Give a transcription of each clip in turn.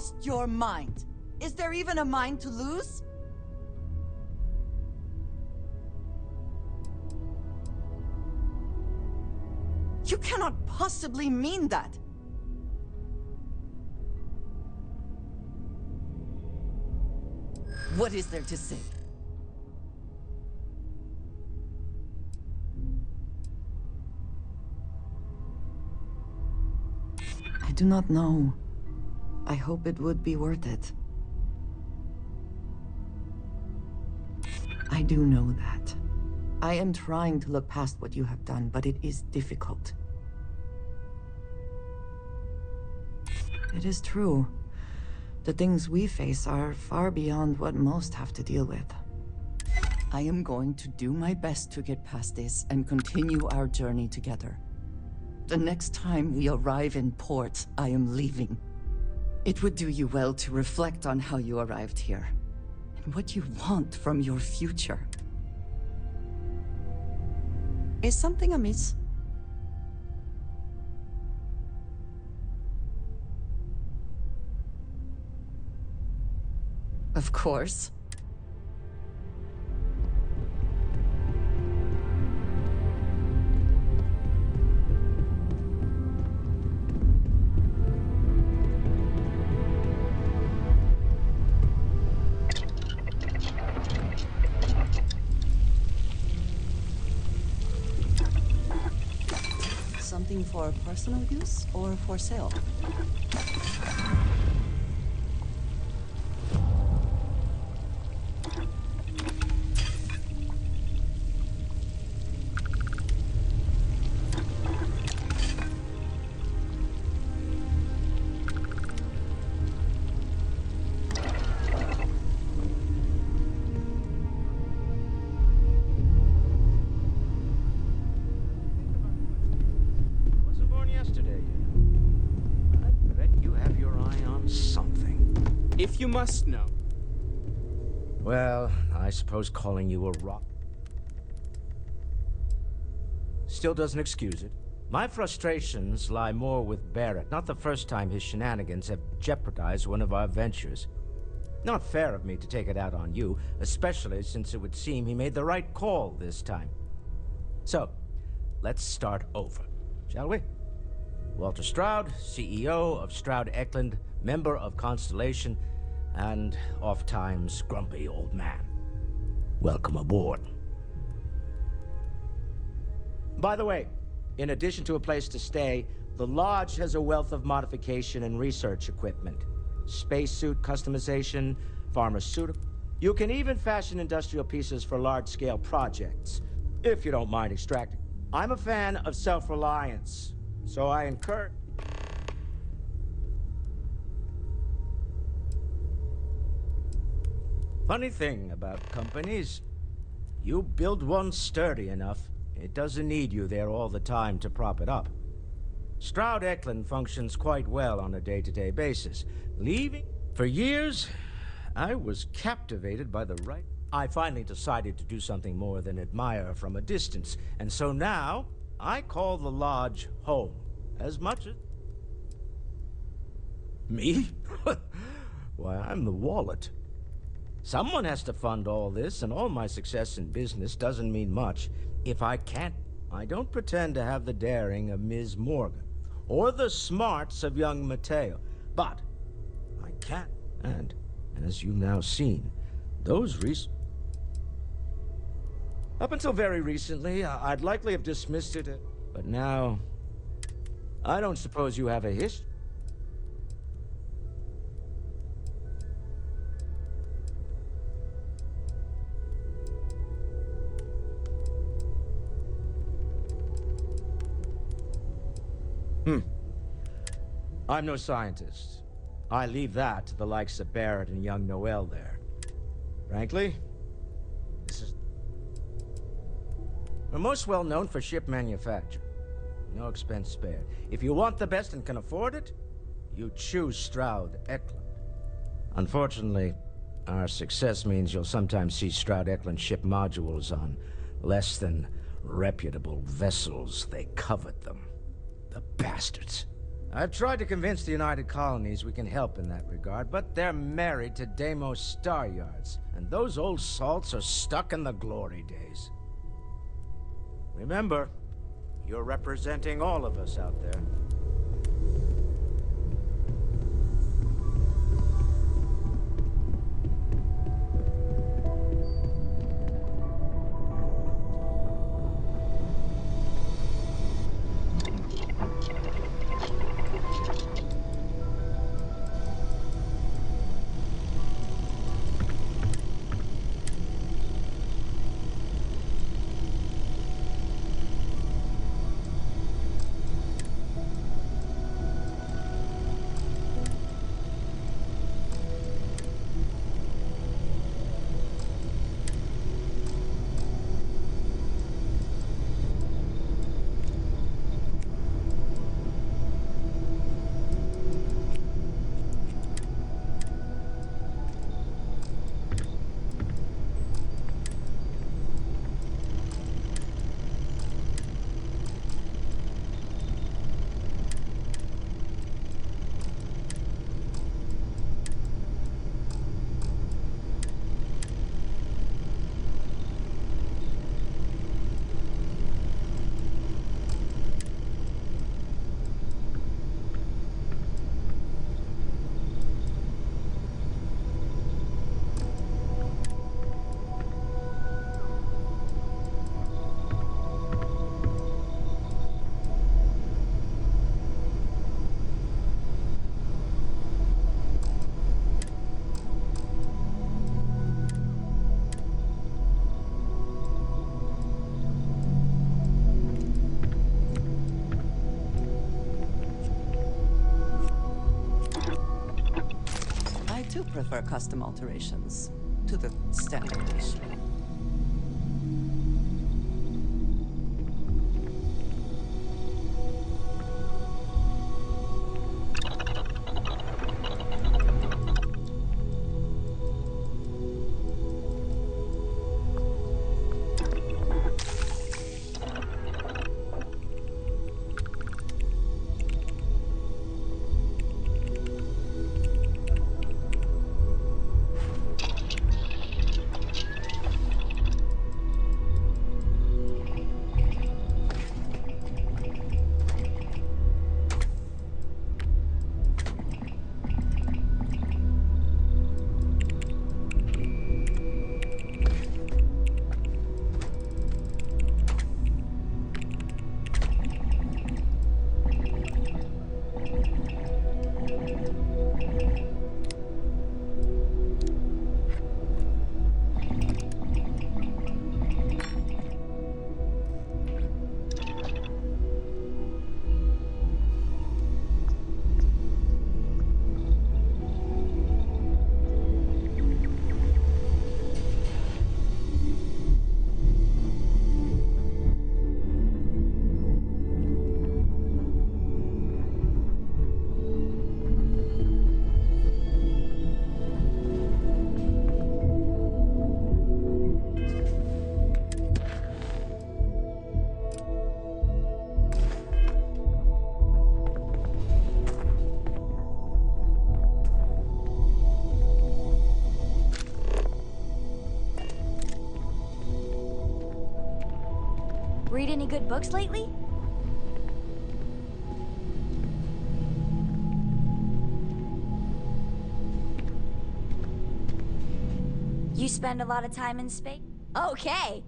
lost your mind? Is there even a mind to lose? You cannot possibly mean that. What is there to say? I do not know. I hope it would be worth it. I do know that. I am trying to look past what you have done, but it is difficult. It is true. The things we face are far beyond what most have to deal with. I am going to do my best to get past this and continue our journey together. The next time we arrive in port, I am leaving. It would do you well to reflect on how you arrived here, and what you want from your future. Is something amiss? Of course. Something for personal use or for sale? If you must know. Well, I suppose calling you a rock still doesn't excuse it. My frustrations lie more with Barrett. Not the first time his shenanigans have jeopardized one of our ventures. Not fair of me to take it out on you, especially since it would seem he made the right call this time. So, let's start over, shall we? Walter Stroud, CEO of Stroud Eklund, member of Constellation, and oft-times grumpy old man. Welcome aboard. By the way, in addition to a place to stay, the Lodge has a wealth of modification and research equipment. Spacesuit customization, pharmaceutical. You can even fashion industrial pieces for large-scale projects, if you don't mind extracting. I'm a fan of self-reliance, so I encourage... Funny thing about companies, you build one sturdy enough, it doesn't need you there all the time to prop it up. Stroud Eklund functions quite well on a day-to-day basis. Leaving? For years, I was captivated by the right... I finally decided to do something more than admire from a distance, and so now, I call the Lodge home, as much as... Me? Why, I'm the wallet. Someone has to fund all this, and all my success in business doesn't mean much. If I can't, I don't pretend to have the daring of Ms. Morgan, or the smarts of young Mateo. But I can, and as you've now seen, those up until very recently, I'd likely have dismissed it, but now, I don't suppose you have a history. I'm no scientist. I leave that to the likes of Barrett and young Noel there. Frankly, this is... We're most well known for ship manufacture. No expense spared. If you want the best and can afford it, you choose Stroud Eklund. Unfortunately, our success means you'll sometimes see Stroud Eklund ship modules on less than reputable vessels. They covet them. The bastards. I've tried to convince the United Colonies we can help in that regard, but they're married to Deimos Star Yards, and those old salts are stuck in the glory days. Remember, you're representing all of us out there. I too prefer custom alterations to the standard issue. Read any good books lately? You spend a lot of time in space? Okay.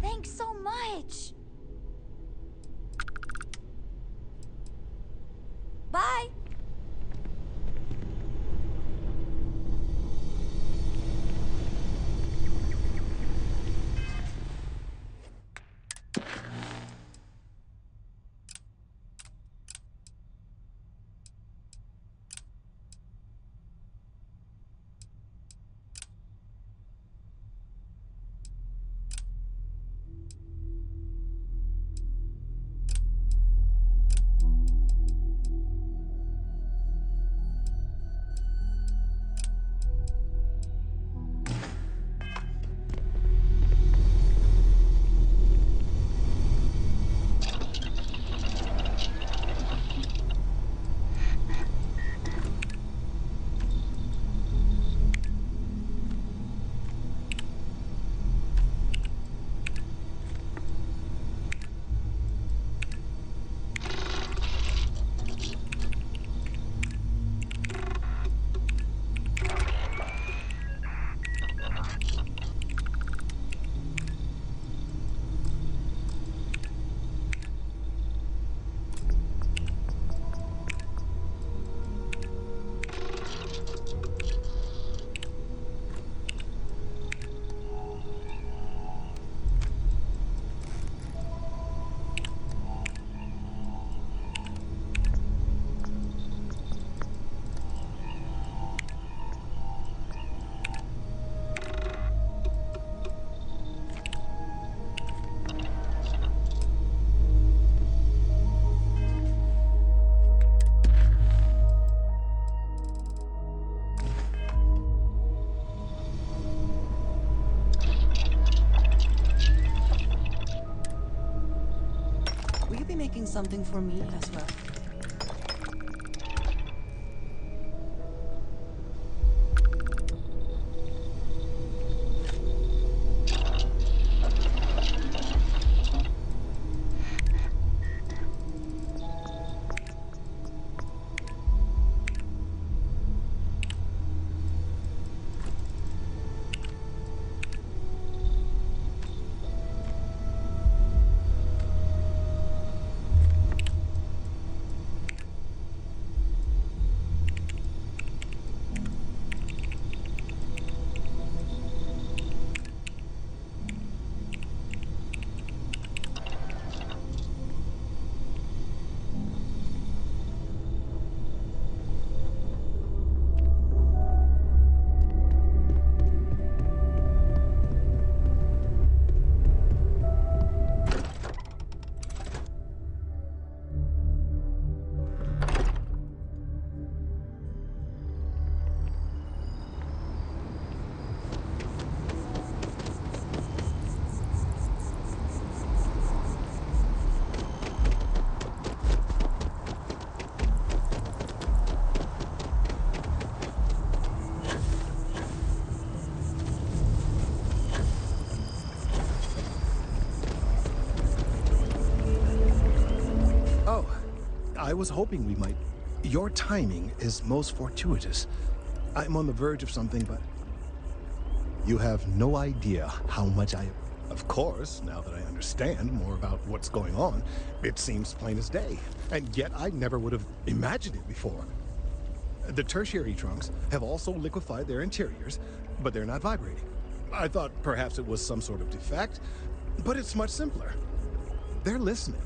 Thanks so much. Bye. making something for me as well. Oh, I was hoping we might. Your timing is most fortuitous. I'm on the verge of something, but you have no idea how much I. Of course, now that I understand more about what's going on, it seems plain as day. And yet I never would have imagined it before. The tertiary trunks have also liquefied their interiors, but they're not vibrating. I thought perhaps it was some sort of defect, but it's much simpler. They're listening.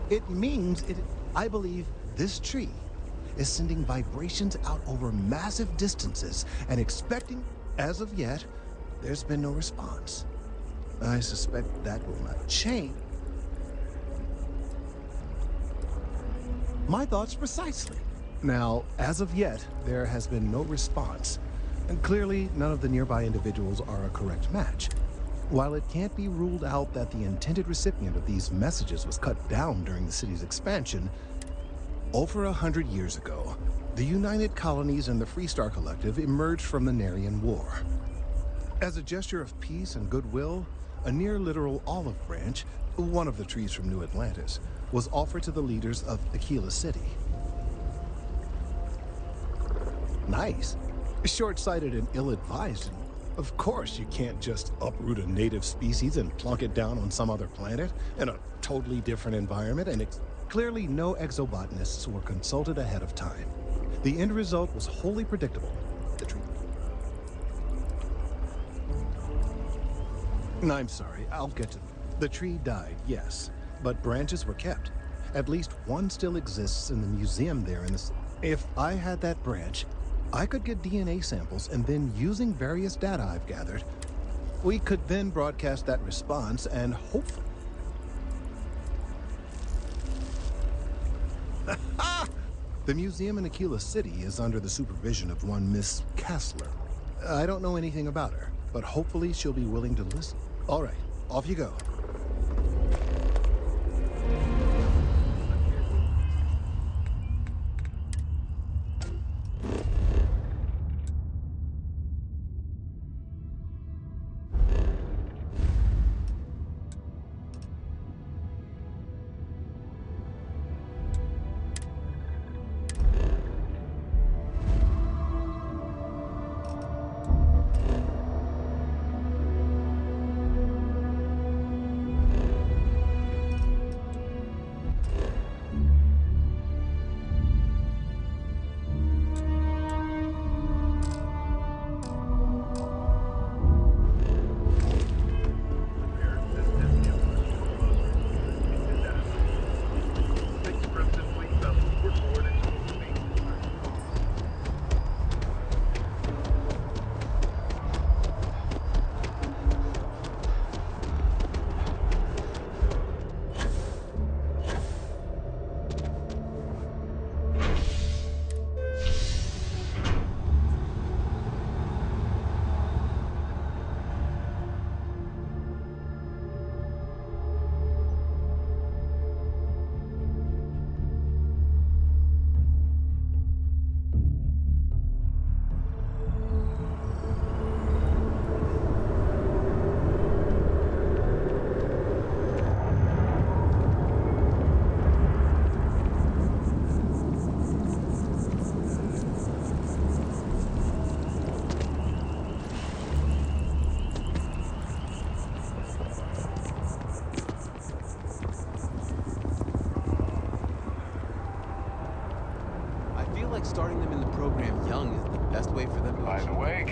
It means I believe this tree is sending vibrations out over massive distances and expecting, as of yet, there's been no response. I suspect that will not change. My thoughts precisely. Now, as of yet, there has been no response. And clearly, none of the nearby individuals are a correct match. While it can't be ruled out that the intended recipient of these messages was cut down during the city's expansion, over 100 years ago, the United Colonies and the Freestar Collective emerged from the Narian War. As a gesture of peace and goodwill, a near-literal olive branch, one of the trees from New Atlantis, was offered to the leaders of Aquila City. Nice. Short-sighted and ill-advised. Of course, you can't just uproot a native species and plunk it down on some other planet in a totally different environment, and clearly no exobotanists were consulted ahead of time. The end result was wholly predictable. The tree. I'm sorry, I'll get to the tree died, yes, but branches were kept. At least one still exists in the museum there in the... If I had that branch, I could get DNA samples, and then using various data I've gathered, we could then broadcast that response and hopefully... The museum in Aquila City is under the supervision of one Miss Kessler. I don't know anything about her, but hopefully she'll be willing to listen. All right, off you go.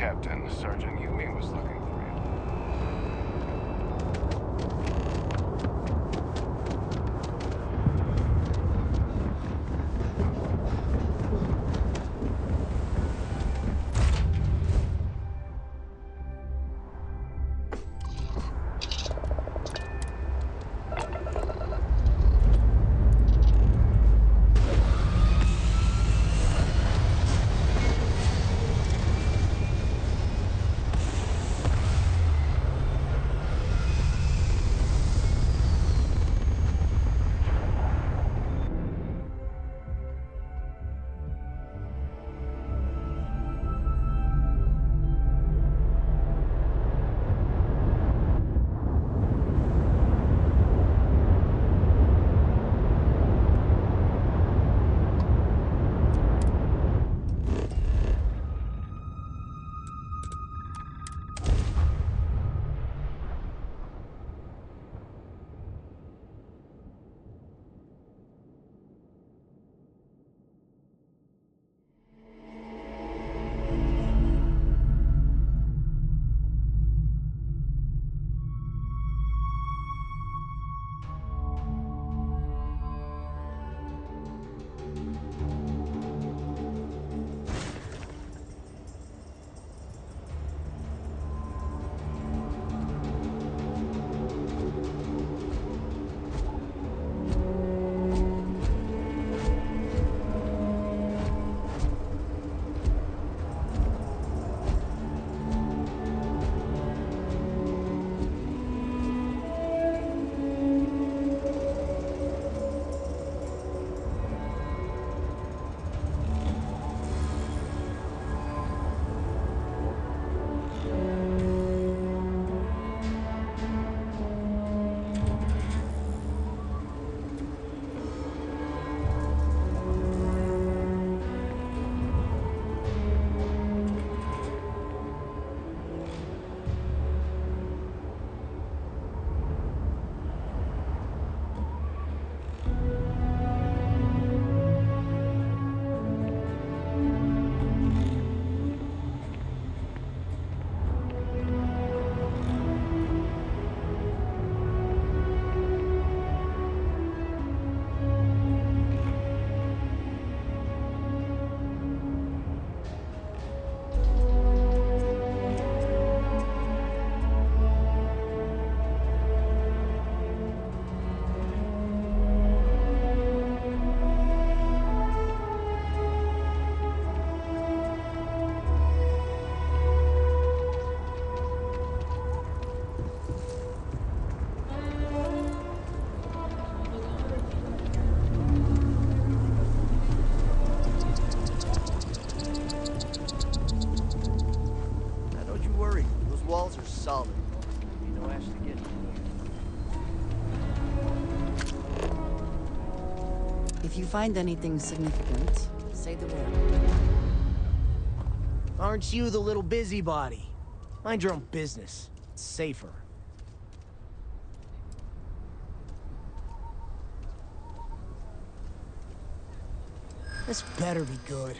Captain. Sergeant Yumi was looking for you. walls are solid. Be no ash to get. If you find anything significant, say the word. Aren't you the little busybody? Mind your own business. It's safer. This better be good.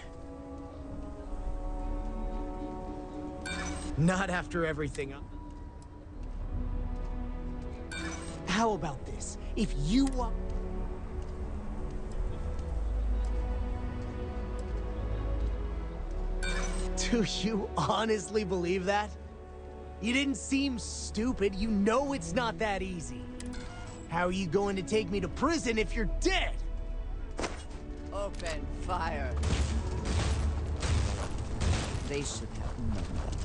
Not after everything. How about this? If you want... Do you honestly believe that? You didn't seem stupid. You know it's not that easy. How are you going to take me to prison if you're dead? Open fire. They should have known that.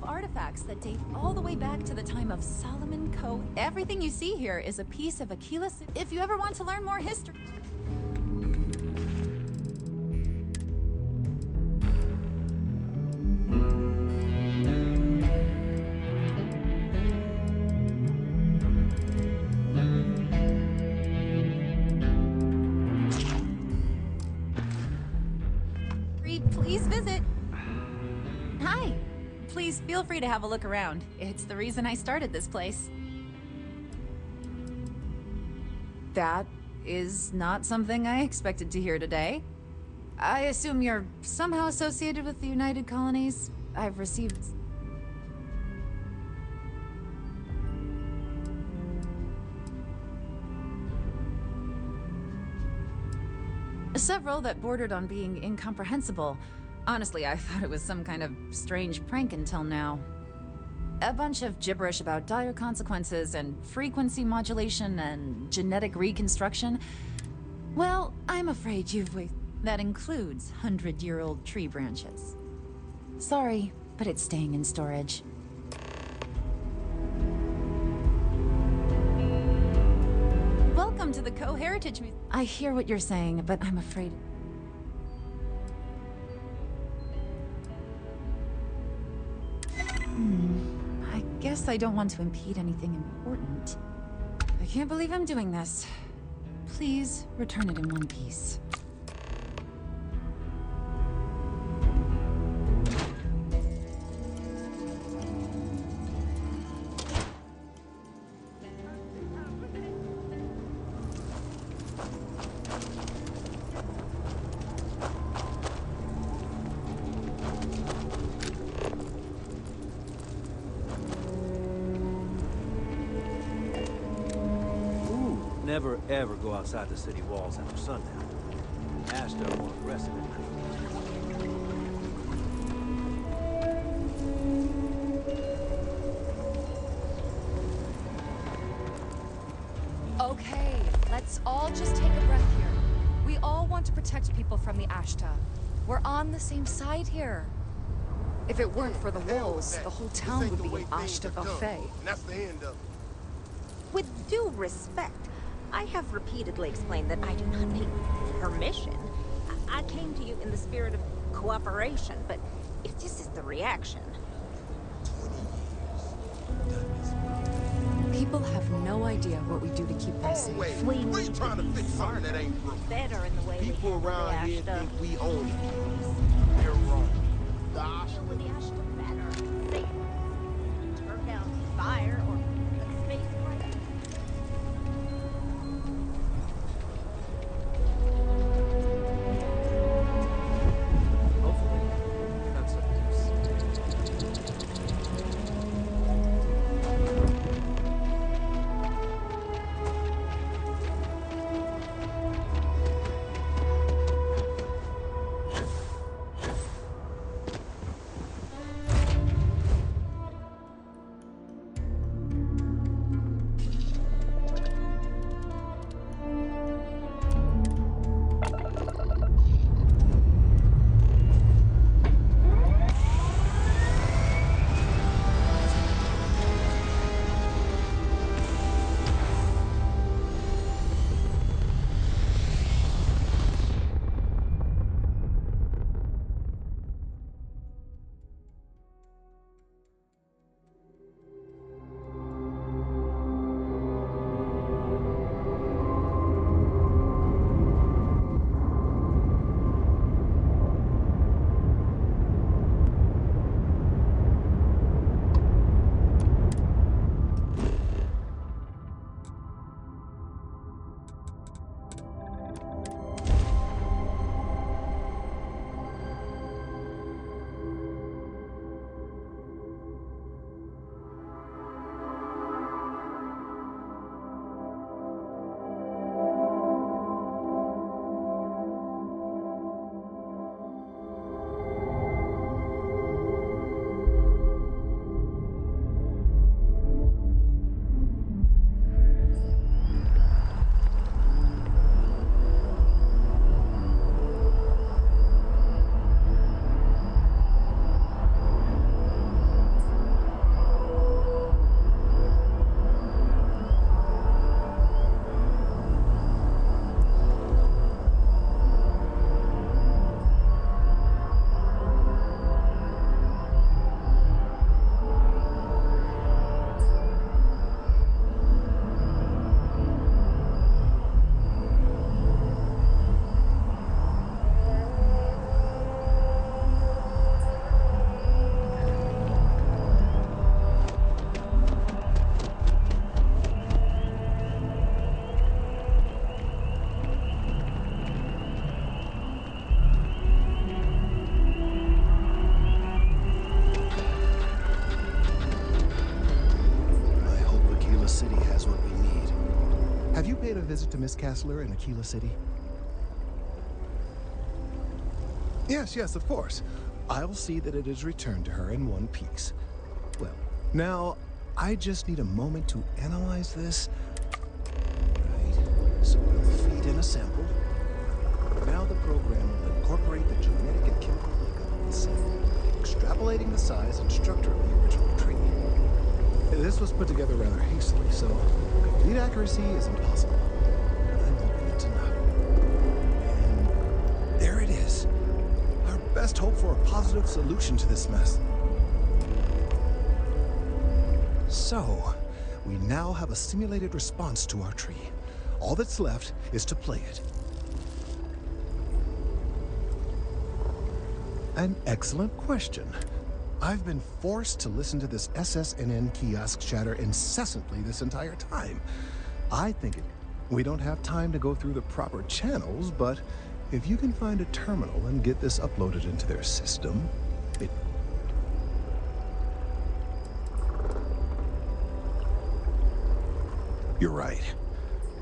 artifacts that date all the way back to the time of Solomon Co. Everything you see here is a piece of Achilles. If you ever want to learn more history. Please visit. Hi. Please feel free to have a look around. It's the reason I started this place. That is not something I expected to hear today. I assume you're somehow associated with the United Colonies? I've received... several that bordered on being incomprehensible. Honestly, I thought it was some kind of strange prank until now. A bunch of gibberish about dire consequences and frequency modulation and genetic reconstruction. Well, I'm afraid that includes 100-year-old tree branches. Sorry, but it's staying in storage. Welcome to the Co-Heritage Museum. I hear what you're saying, but I'm afraid... I guess I don't want to impede anything important. I can't believe I'm doing this. Please return it in one piece. Never ever go outside the city walls after sundown. Ashtar more aggressive at night. Okay, let's all just take a breath here. We all want to protect people from the Ashta. We're on the same side here. If it weren't for the wolves, the whole town would be an Ashta buffet. And that's the end of it. With due respect, I have repeatedly explained that I do not need permission. I came to you in the spirit of cooperation, but if this is the reaction... People have no idea what we do to keep them safe. We trying to fix something that ain't broke. Better in the way People we around here Ashta. think we own it. You're wrong. The Ashta. With the Ashta better, safer. Turn down fire or a space flight. Hopefully, that's a peace. get a visit to Miss Castler in Aquila City? Yes, yes, of course. I'll see that it is returned to her in one piece. Well, now, I just need a moment to analyze this. Right, so we'll feed in a sample. Now the program will incorporate the genetic and chemical makeup of the sample, extrapolating the size and structure of the original tree. This was put together rather hastily, so complete accuracy is impossible. I'm hoping it's enough. And there it is. Our best hope for a positive solution to this mess. So, we now have a simulated response to our tree. All that's left is to play it. An excellent question. I've been forced to listen to this SSNN kiosk chatter incessantly this entire time. I think we don't have time to go through the proper channels, but if you can find a terminal and get this uploaded into their system, it... You're right.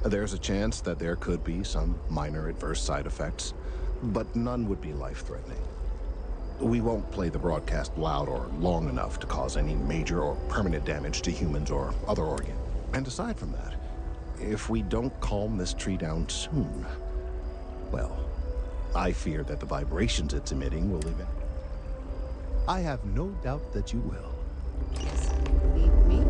There's a chance that there could be some minor adverse side effects, but none would be life-threatening. We won't play the broadcast loud or long enough to cause any major or permanent damage to humans or other organs. And aside from that, if we don't calm this tree down soon, well, I fear that the vibrations it's emitting will even... I have no doubt that you will. Yes, you believe me?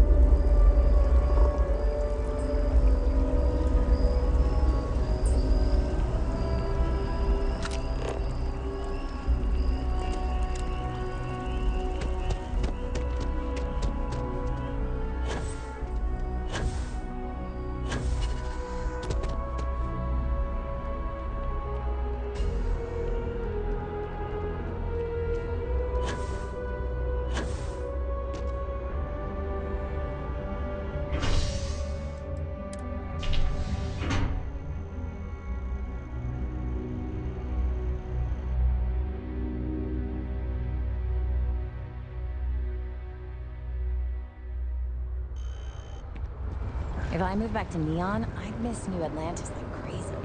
If I move back to Neon, I'd miss New Atlantis like crazy.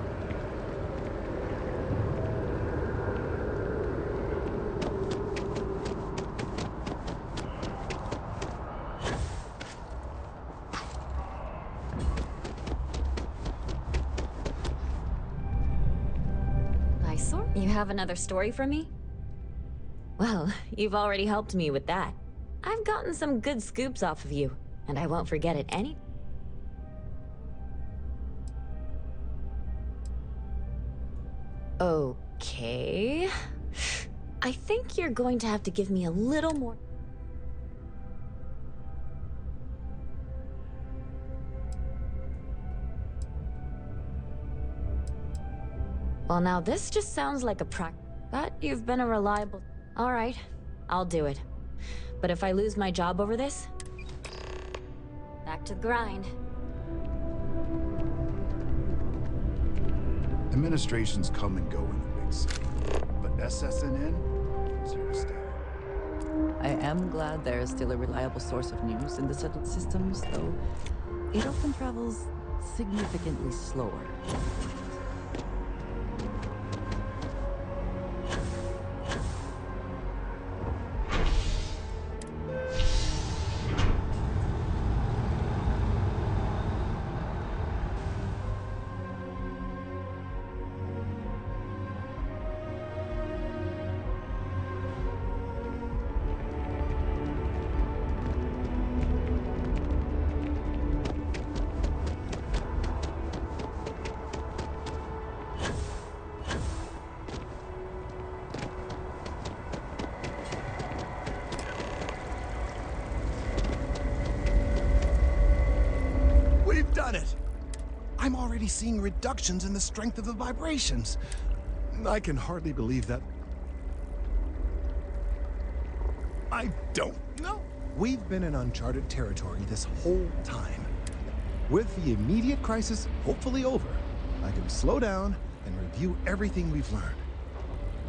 You have another story for me? Well, you've already helped me with that. I've gotten some good scoops off of you, and I won't forget it any... Okay... I think you're going to have to give me a little more... Well, now this just sounds like a but you've been a reliable... All right, I'll do it. But if I lose my job over this... Back to the grind. Administrations come and go in the big city, but SSNN is here to stay. I am glad there is still a reliable source of news in the settled systems, though it often travels significantly slower. I'm already seeing reductions in the strength of the vibrations. I can hardly believe that. I don't know. We've been in uncharted territory this whole time. With the immediate crisis hopefully over, I can slow down and review everything we've learned.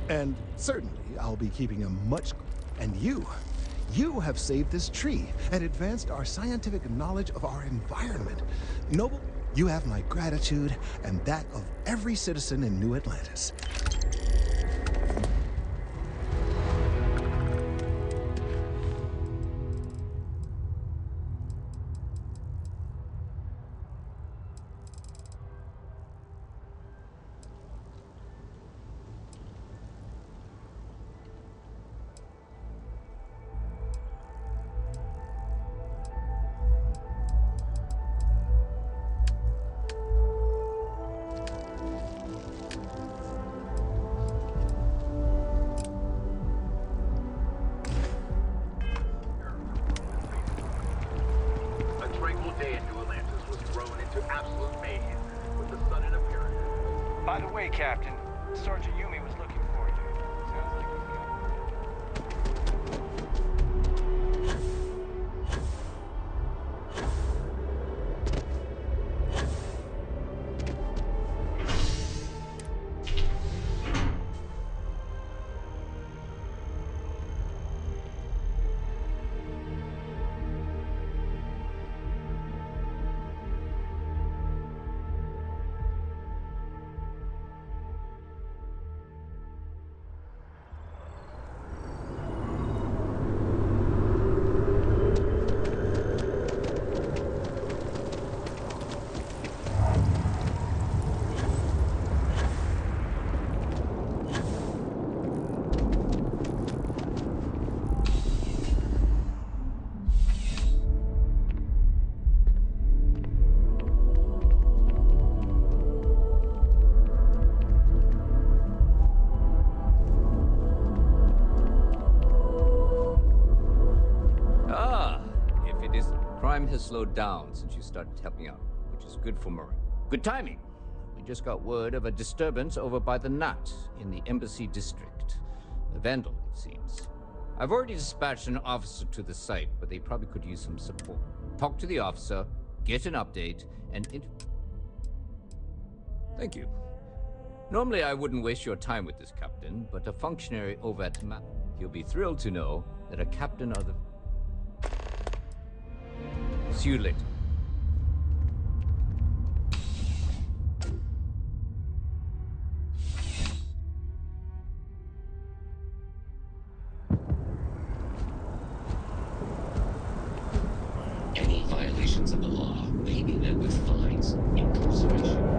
And certainly, I'll be keeping a much... And you have saved this tree and advanced our scientific knowledge of our environment. Noble... You have my gratitude and that of every citizen in New Atlantis. By the way, Captain, Sergeant Yumi was looking for you. Sounds like he's got... Crime has slowed down since you started helping out, which is good for Murray. Good timing. We just got word of a disturbance over by the Nut in the Embassy District. A vandal, it seems. I've already dispatched an officer to the site, but they probably could use some support. Talk to the officer, get an update, and Thank you. Normally I wouldn't waste your time with this captain, but a functionary over at MAP. You'll be thrilled to know that a captain of the... See you later. Any violations of the law may be met with fines, incarceration.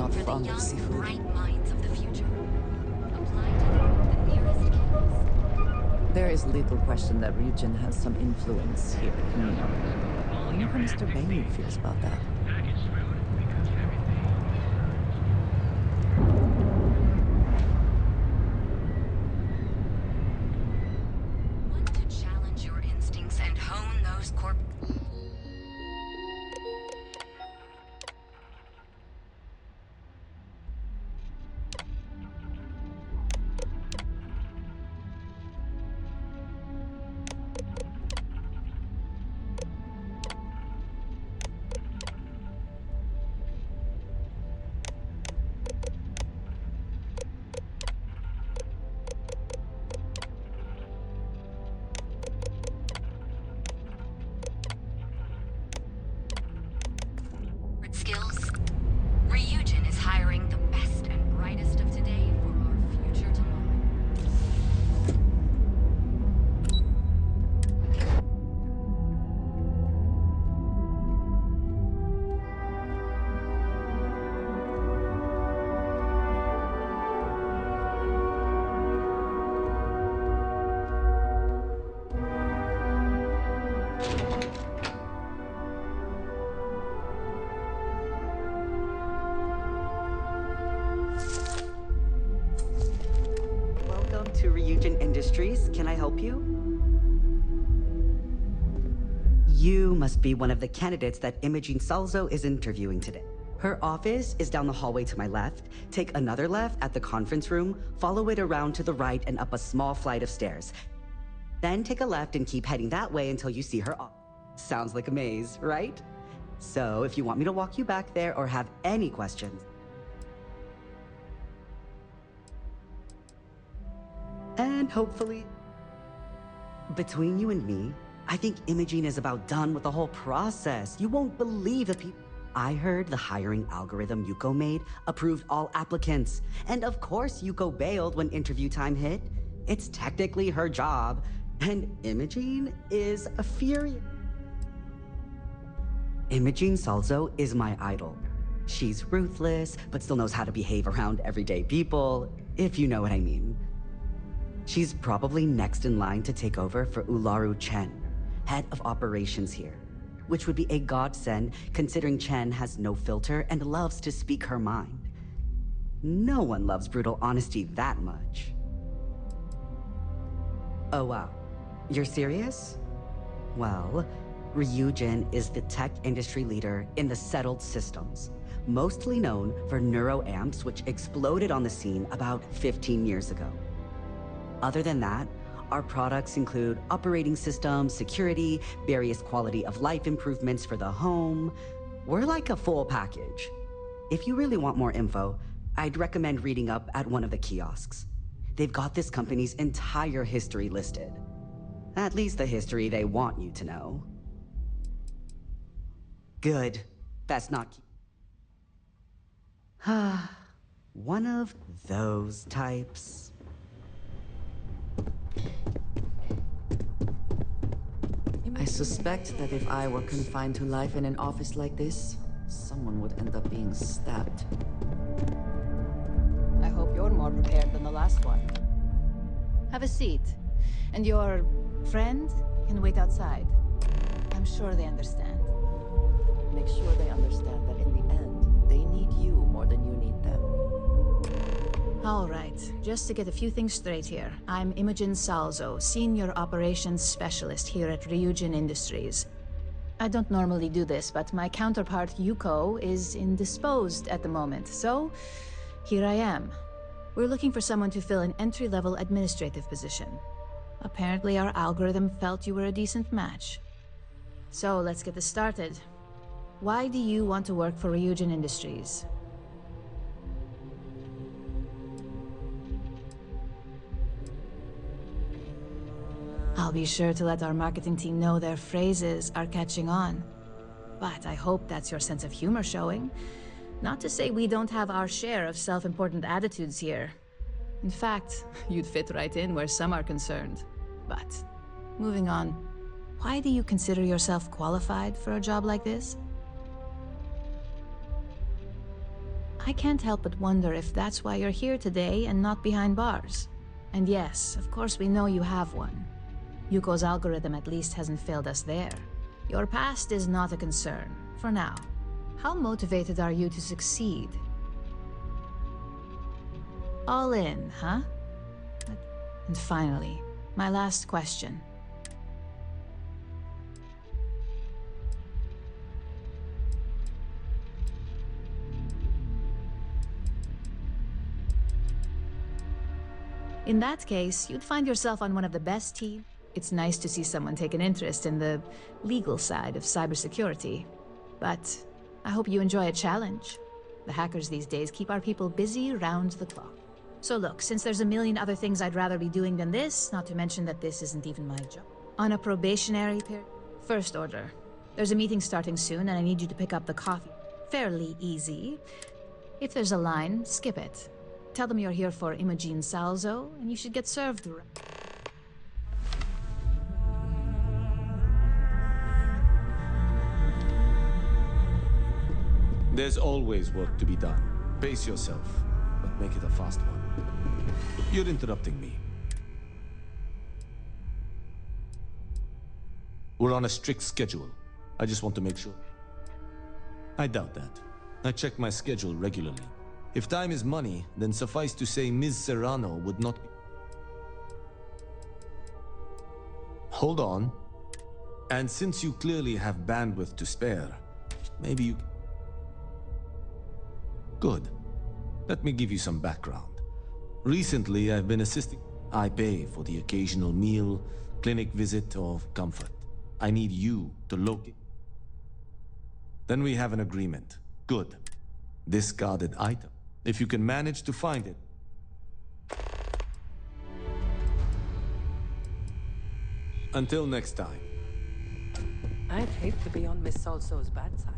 not fond of seafood. bright minds of the future. Apply to the nearest kids. There is little question that Ryujin has some influence here at Neon. I wonder how Mr. Bane feels about that. Want to challenge your instincts and hone those corp... skills. Ryujin is hiring the best and brightest of today for our future tomorrow. Welcome to Ryujin Industries. Can I help you? You must be one of the candidates that Imogene Salzo is interviewing today. Her office is down the hallway to my left. Take another left at the conference room, follow it around to the right and up a small flight of stairs. Then take a left and keep heading that way until you see her office. Sounds like a maze, right? So if you want me to walk you back there or have any questions, and hopefully, between you and me, I think Imogene is about done with the whole process. You won't believe the people. I heard the hiring algorithm Yuko made approved all applicants. And of course Yuko bailed when interview time hit. It's technically her job. And Imogene is a fury. Imogene Salzo is my idol. She's ruthless, but still knows how to behave around everyday people, if you know what I mean. She's probably next in line to take over for Ularu Chen, head of operations here, which would be a godsend considering Chen has no filter and loves to speak her mind. No one loves brutal honesty that much. Oh wow, you're serious? Well, Ryujin is the tech industry leader in the settled systems, mostly known for neuroamps, which exploded on the scene about 15 years ago. Other than that, our products include operating systems, security, various quality of life improvements for the home. We're like a full package. If you really want more info, I'd recommend reading up at one of the kiosks. They've got this company's entire history listed. At least the history they want you to know. Good. That's not... one of those types. I suspect that if I were confined to life in an office like this, someone would end up being stabbed. I hope you're more prepared than the last one. Have a seat. And your friend can wait outside. I'm sure they understand. Make sure they understand that in the end, they need you more than you need them. All right, just to get a few things straight here. I'm Imogen Salzo, Senior Operations Specialist here at Ryujin Industries. I don't normally do this, but my counterpart Yuko is indisposed at the moment, so here I am. We're looking for someone to fill an entry-level administrative position. Apparently our algorithm felt you were a decent match. So let's get this started. Why do you want to work for Ryujin Industries? I'll be sure to let our marketing team know their phrases are catching on. But I hope that's your sense of humor showing. Not to say we don't have our share of self-important attitudes here. In fact, you'd fit right in where some are concerned. But, moving on, why do you consider yourself qualified for a job like this? I can't help but wonder if that's why you're here today and not behind bars. And yes, of course we know you have one. Yuko's algorithm at least hasn't failed us there. Your past is not a concern, for now. How motivated are you to succeed? All in, huh? And finally, my last question. In that case, you'd find yourself on one of the best teams. It's nice to see someone take an interest in the legal side of cybersecurity. But I hope you enjoy a challenge. The hackers these days keep our people busy round the clock. So look, since there's a million other things I'd rather be doing than this, not to mention that this isn't even my job. On a probationary period, first order. There's a meeting starting soon and I need you to pick up the coffee. Fairly easy. If there's a line, skip it. Tell them you're here for Imogen Salzo, and you should get served. There's always work to be done. Pace yourself, but make it a fast one. You're interrupting me. We're on a strict schedule. I just want to make sure. I doubt that. I check my schedule regularly. If time is money, then suffice to say Ms. Serrano would not be... Hold on. And since you clearly have bandwidth to spare, maybe you... Good. Let me give you some background. Recently, I've been assisting... I pay for the occasional meal, clinic visit, or comfort. I need you to locate... Then we have an agreement. Good. Discarded item. If you can manage to find it. Until next time. I'd hate to be on Miss Salso's bad side.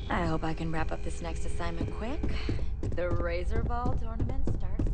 I hope I can wrap up this next assignment quick. The Razor Ball tournament starts tonight.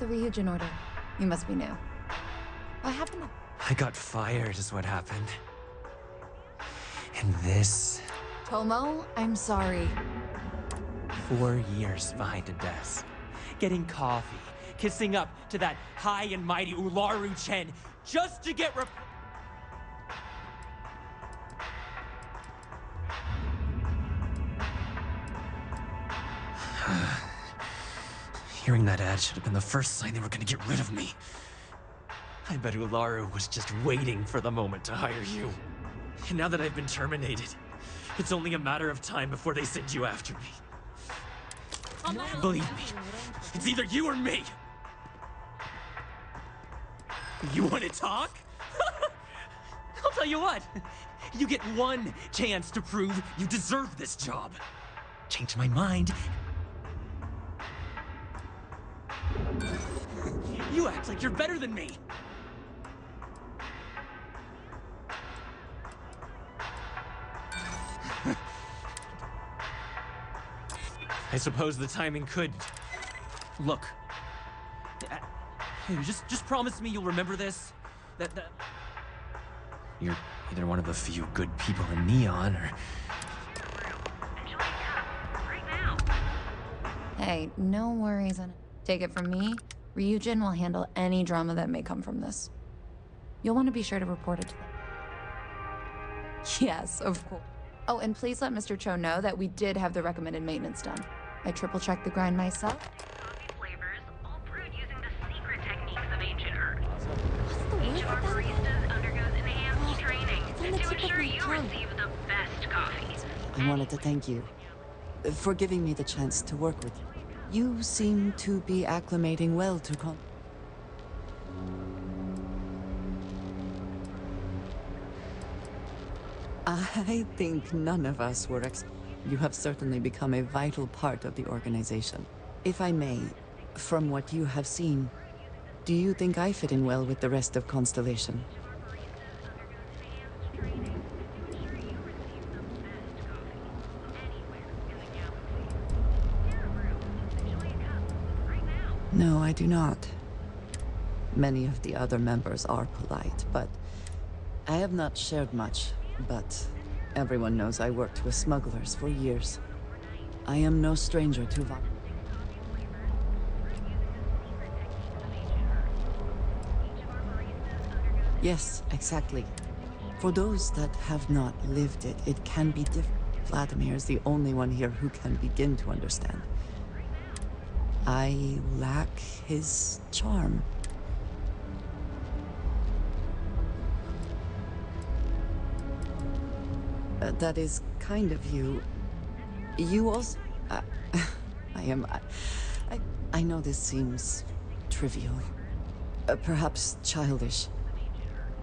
Ryujin order. You must be new. What happened? I got fired is what happened. And this... Tomo, I'm sorry. 4 years behind a desk. Getting coffee. Kissing up to that high and mighty Ularu Chen just to get Hearing that ad should have been the first sign they were gonna get rid of me. I bet Ularu was just waiting for the moment to hire you. And now that I've been terminated, it's only a matter of time before they send you after me. Believe me, it's either you or me. You want to talk? I'll tell you what. You get one chance to prove you deserve this job. Change my mind. You act like you're better than me. I suppose the timing could... Look. Just promise me you'll remember this. That you're either one of the few good people in Neon, or... Hey, no worries on it. Take it from me, Ryujin will handle any drama that may come from this. You'll want to be sure to report it to them. Yes, of course. Oh, and please let Mr. Cho know that we did have the recommended maintenance done. I triple-checked the grind myself. Each of our baristas undergoes enhanced training to ensure you receive the best coffee. I wanted to thank you. for giving me the chance to work with you. You seem to be acclimating well to I think none of us were You have certainly become a vital part of the organization. If I may, from what you have seen, do you think I fit in well with the rest of Constellation? No, I do not. Many of the other members are polite, but I have not shared much. But everyone knows I worked with smugglers for years. I am no stranger to violence. Yes, exactly. For those that have not lived it, it can be different. Vladimir is the only one here who can begin to understand. I lack his charm. That is kind of you. You also... I know this seems trivial. Perhaps childish.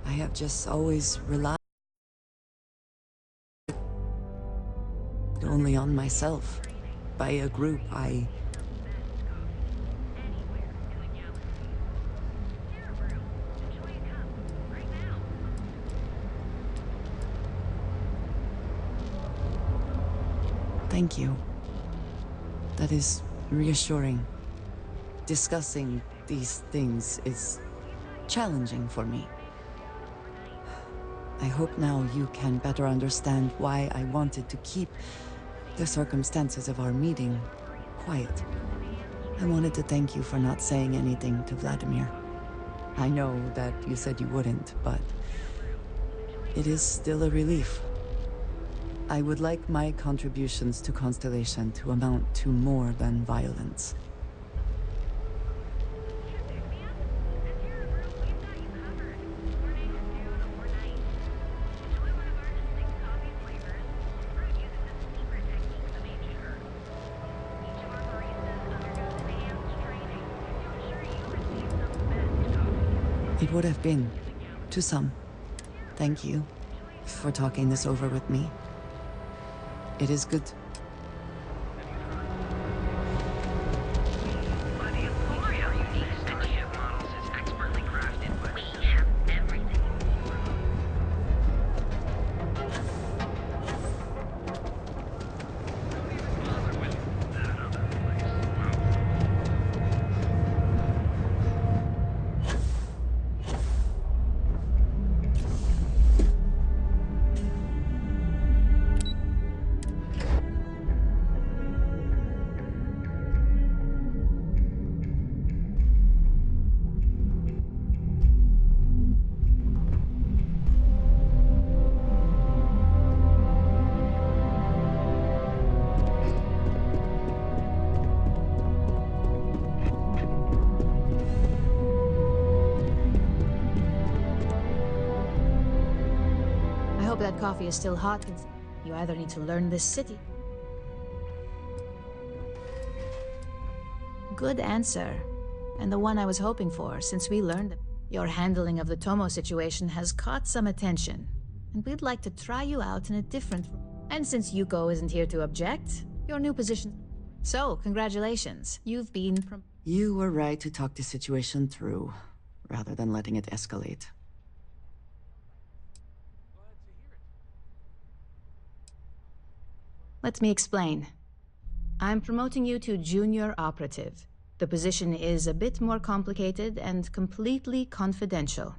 I have just always relied only on myself. By a group Thank you. That is reassuring. Discussing these things is challenging for me. I hope now you can better understand why I wanted to keep the circumstances of our meeting quiet. I wanted to thank you for not saying anything to Vladimir. I know that you said you wouldn't, but it is still a relief. I would like my contributions to Constellation to amount to more than violence. It would have been, to some. Thank you for talking this over with me. It is good. I hope that coffee is still hot. You either need to learn this city. Good answer. And the one I was hoping for, since we learned that your handling of the Tomo situation has caught some attention. And we'd like to try you out in a different... And since Yuko isn't here to object, your new position... So, congratulations. You've been... You were right to talk the situation through, rather than letting it escalate. Let me explain. I'm promoting you to junior operative. The position is a bit more complicated and completely confidential.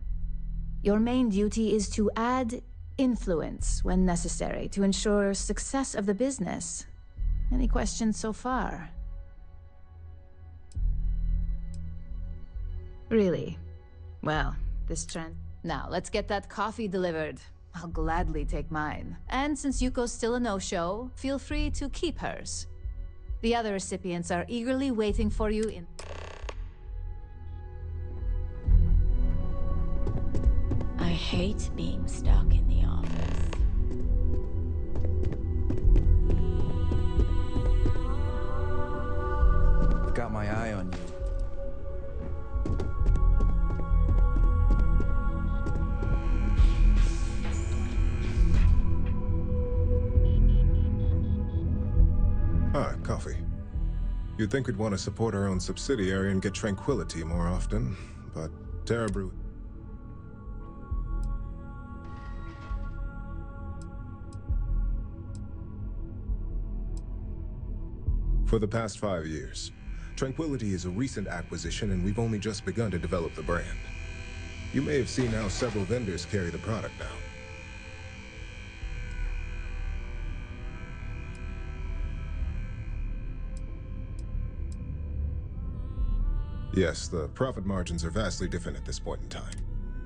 Your main duty is to add influence when necessary to ensure success of the business. Any questions so far? Really? Well, this trend... Now, let's get that coffee delivered. I'll gladly take mine. And since Yuko's still a no-show, feel free to keep hers. The other recipients are eagerly waiting for you in... I hate being stuck in the office. got my eye on you. Ah, coffee. You'd think we'd want to support our own subsidiary and get tranquility more often, but Terebrew... For the past 5 years, Tranquility is a recent acquisition and we've only just begun to develop the brand. You may have seen how several vendors carry the product now. Yes, the profit margins are vastly different at this point in time.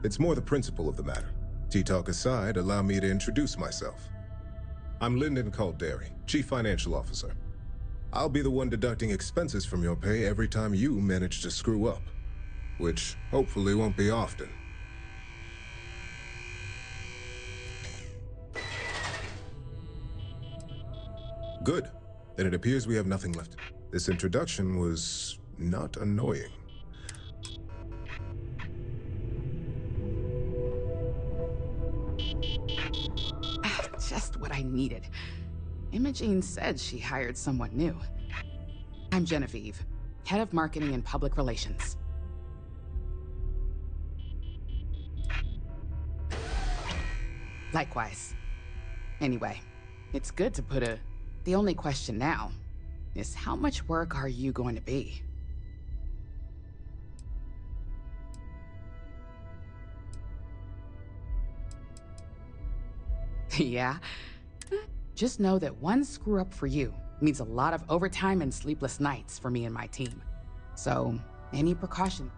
It's more the principle of the matter. Tea-talk aside, allow me to introduce myself. I'm Lyndon Calderi, Chief Financial Officer. I'll be the one deducting expenses from your pay every time you manage to screw up, which hopefully won't be often. Good. Then it appears we have nothing left. This introduction was not annoying. Just what I needed. Imogene said she hired someone new. I'm Genevieve, head of marketing and public relations. Likewise. Anyway, it's good to put a... The only question now is how much work are you going to be? Yeah? Just know that one screw-up for you means a lot of overtime and sleepless nights for me and my team. So, any precaution...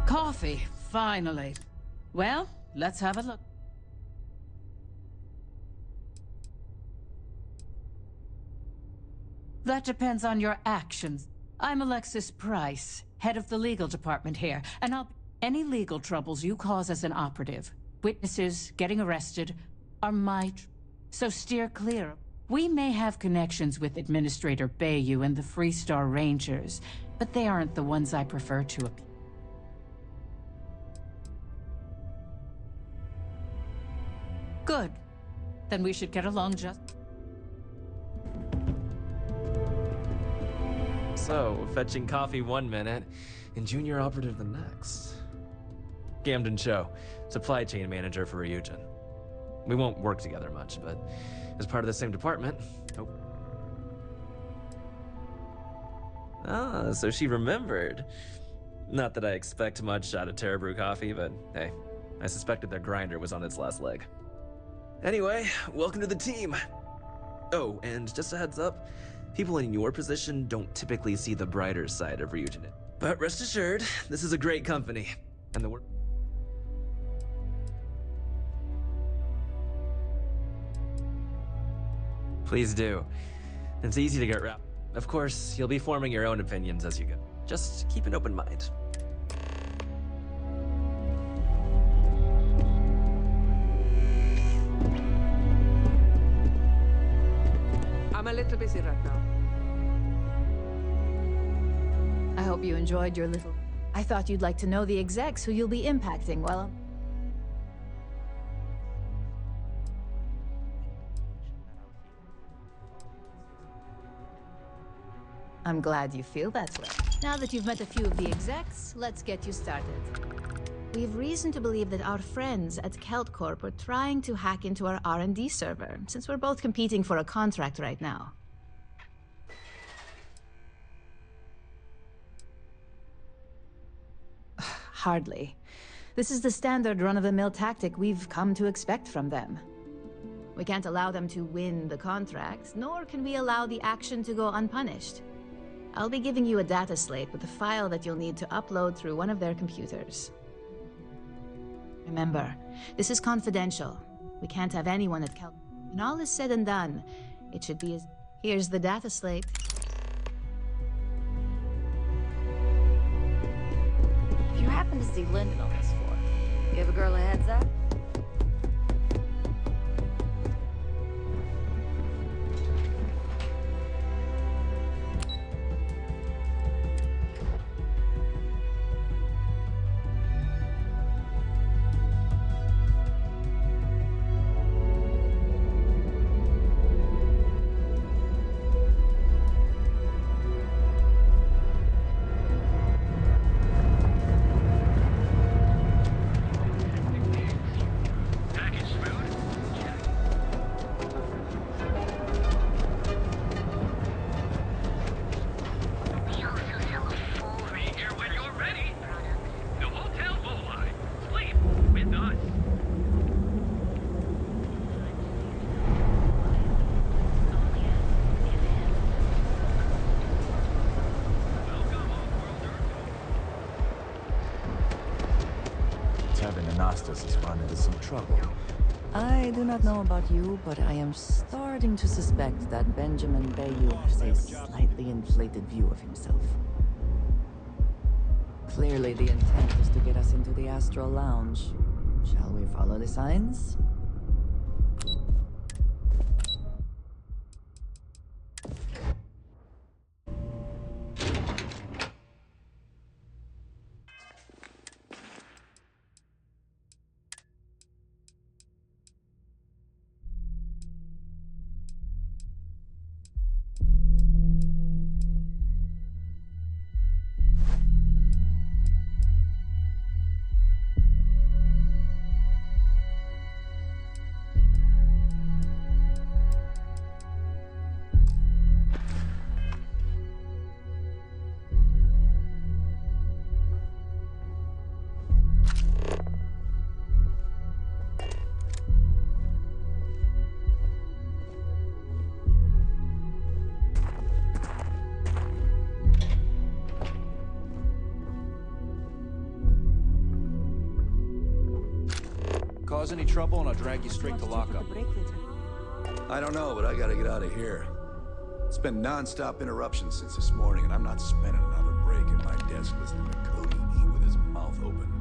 Coffee, finally. Well, let's have a look. That depends on your actions. I'm Alexis Price, head of the legal department here, and I'll... Any legal troubles you cause as an operative, witnesses getting arrested, are so steer clear. We may have connections with Administrator Bayou and the Freestar Rangers, but they aren't the ones I prefer to appeal. Good. Then we should get along just... So, fetching coffee 1 minute, and junior operative the next. Gamden Cho, supply chain manager for Ryujin. We won't work together much, but as part of the same department... Oh. Ah, so she remembered. Not that I expect much out of Terebrew coffee, but hey, I suspected their grinder was on its last leg. Anyway, welcome to the team. Oh, and just a heads up, people in your position don't typically see the brighter side of Ryujin. But rest assured, this is a great company, and the work... Please do. It's easy to get wrapped. Of course, you'll be forming your own opinions as you go. Just keep an open mind. I'm a little busy right now. I hope you enjoyed your little... I thought you'd like to know the execs who you'll be impacting, well... I'm glad you feel that way. Now that you've met a few of the execs, let's get you started. We have reason to believe that our friends at Kelt Corp are trying to hack into our R&D server, since we're both competing for a contract right now. Hardly. This is the standard run-of-the-mill tactic we've come to expect from them. We can't allow them to win the contract, nor can we allow the action to go unpunished. I'll be giving you a data slate with a file that you'll need to upload through one of their computers. Remember, this is confidential. We can't have anyone at Cal... When all is said and done, it should be as... Here's the data slate. If you happen to see Lyndon on this floor, give a girl a heads up. trouble. I do not know about you, but I am starting to suspect that Benjamin Bayou has a slightly inflated view of himself. Clearly the intent is to get us into the Astral Lounge. Shall we follow the signs? Cause any trouble and I'll drag you straight to lockup. I don't know, but I gotta get out of here. It's been non-stop interruptions since this morning, and I'm not spending another break at my desk listening to Cody eat with his mouth open.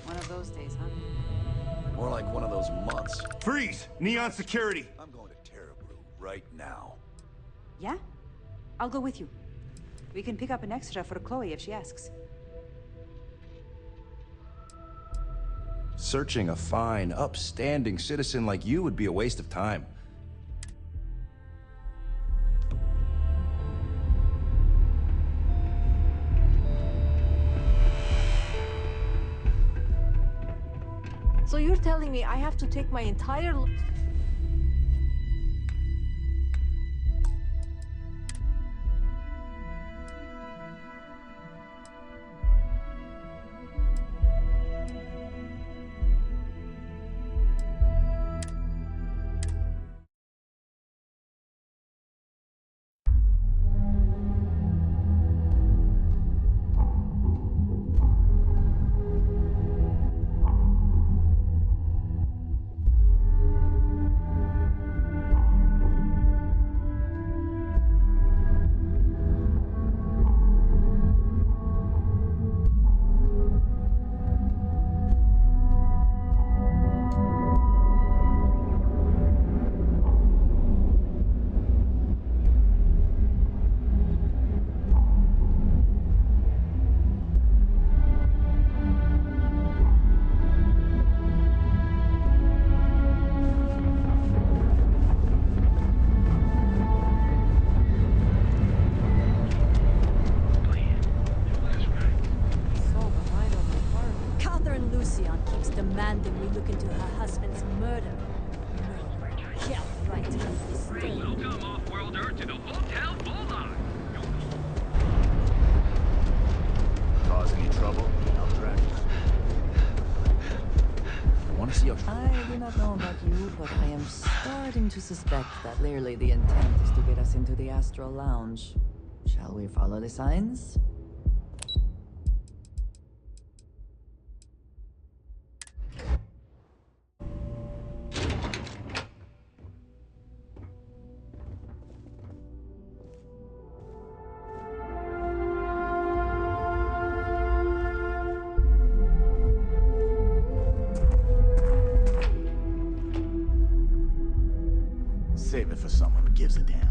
One of those days, huh? More like one of those months. Freeze! Neon security! I'm going to Terrabrew right now. Yeah? I'll go with you. We can pick up an extra for Chloe if she asks. Searching a fine, upstanding citizen like you would be a waste of time. So you're telling me I have to take my entire... demanding we look into her husband's murder. Yeah, right. Welcome, off-worlder, to the Hotel Bulldog. Cause any trouble? I'll drag you. I want to see how... I do not know about you, but I am starting to suspect that clearly the intent is to get us into the Astral Lounge. Shall we follow the signs? Save it for someone who gives a damn.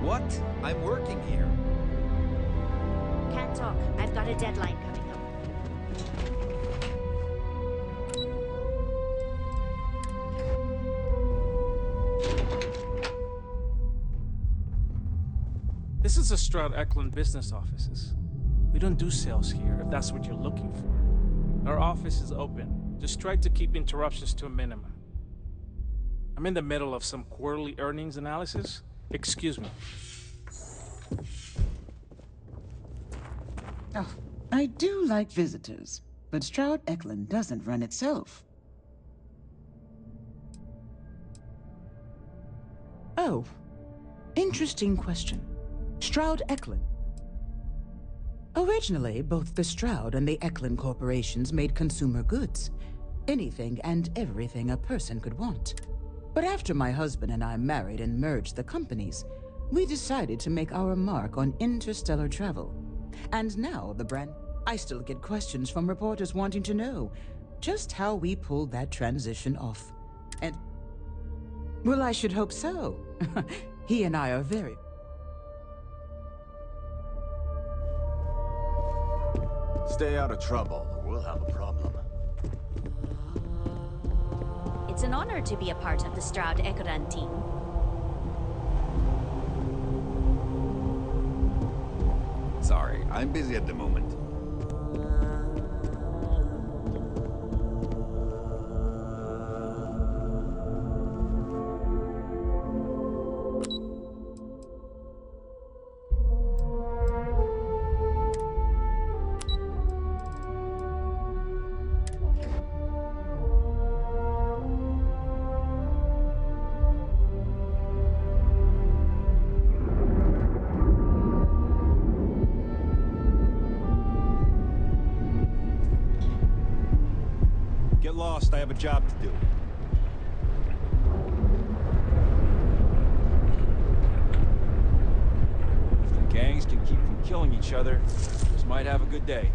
What? I'm working here. Can't talk. I've got a deadline coming up. This is the Stroud Eklund business offices. We don't do sales here, if that's what you're looking for. Our office is open. Just try to keep interruptions to a minimum. I'm in the middle of some quarterly earnings analysis. Excuse me. Oh, I do like visitors, but Stroud Eklund doesn't run itself. Oh, interesting question. Stroud Eklund. Originally, both the Stroud and the Eklund corporations made consumer goods. Anything and everything a person could want. But after my husband and I married and merged the companies, we decided to make our mark on interstellar travel. And now the brand... I still get questions from reporters wanting to know just how we pulled that transition off. And... well, I should hope so. He and I are very... Stay out of trouble, or we'll have a problem. It's an honor to be a part of the Stroud Eklund team. Sorry, I'm busy at the moment. Get lost, I have a job to do. If the gangs can keep from killing each other, just might have a good day.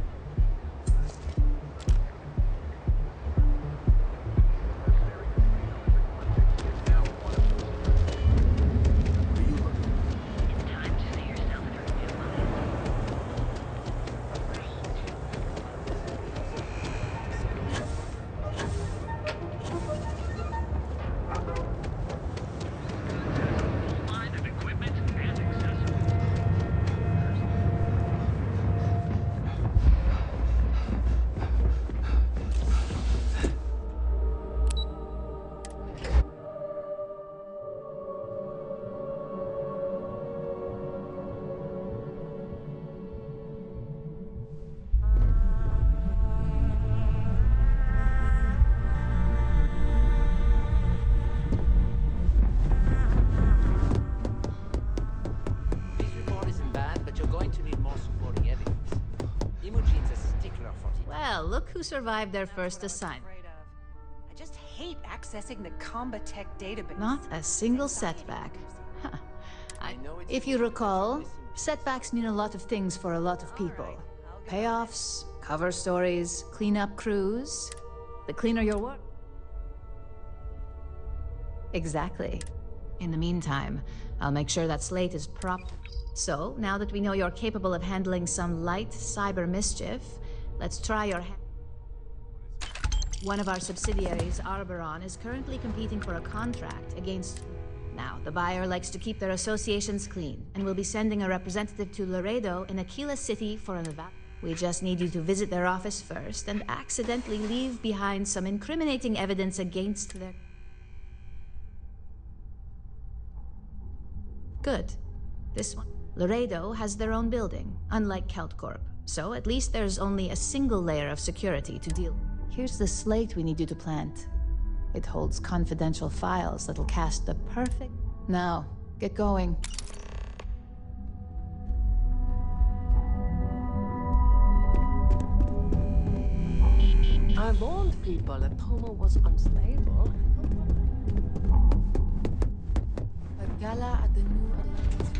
Well, look who survived their first assignment. I just hate accessing the Combatech database. Not a single setback. Huh. If you recall, setbacks mean a lot of things for a lot of people. Payoffs, cover stories, cleanup crews. The cleaner your work. Exactly. In the meantime, I'll make sure that Slate is So, now that we know you're capable of handling some light cyber mischief, let's try your hand. One of our subsidiaries, Arboron, is currently competing for a contract against... Now, the buyer likes to keep their associations clean, and will be sending a representative to Laredo in Aquila City for an evaluation. We just need you to visit their office first and accidentally leave behind some incriminating evidence against their... Good. This one. Laredo has their own building, unlike Keltcorp, so at least there's only a single layer of security to deal with. Here's the slate we need you to plant. It holds confidential files that'll cast the perfect... Now, get going. I warned people that Tomo was unstable. A gala at the New Atlantis.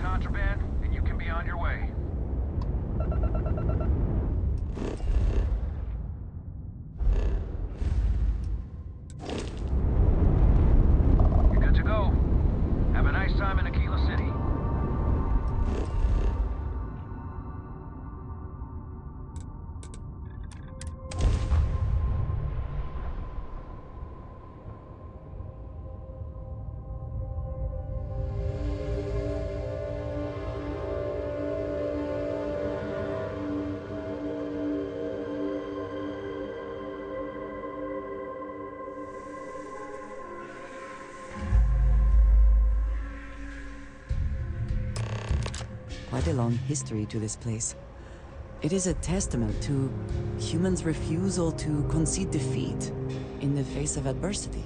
contraband, and you can be on your way. You're good to go. Have a nice time in Aquila City. Quite a long history to this place. It is a testament to humans' refusal to concede defeat in the face of adversity.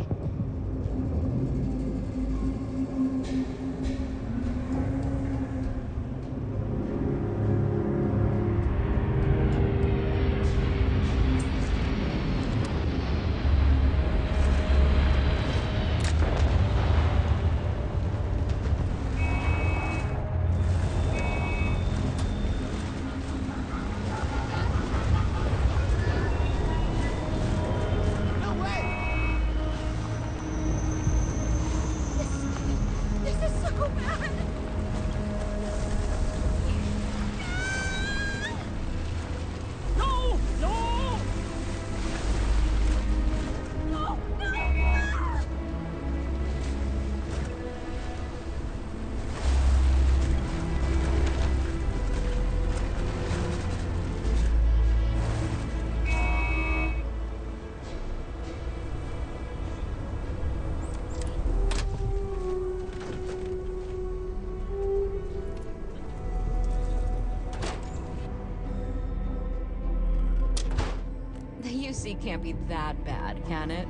The UC can't be that bad, can it?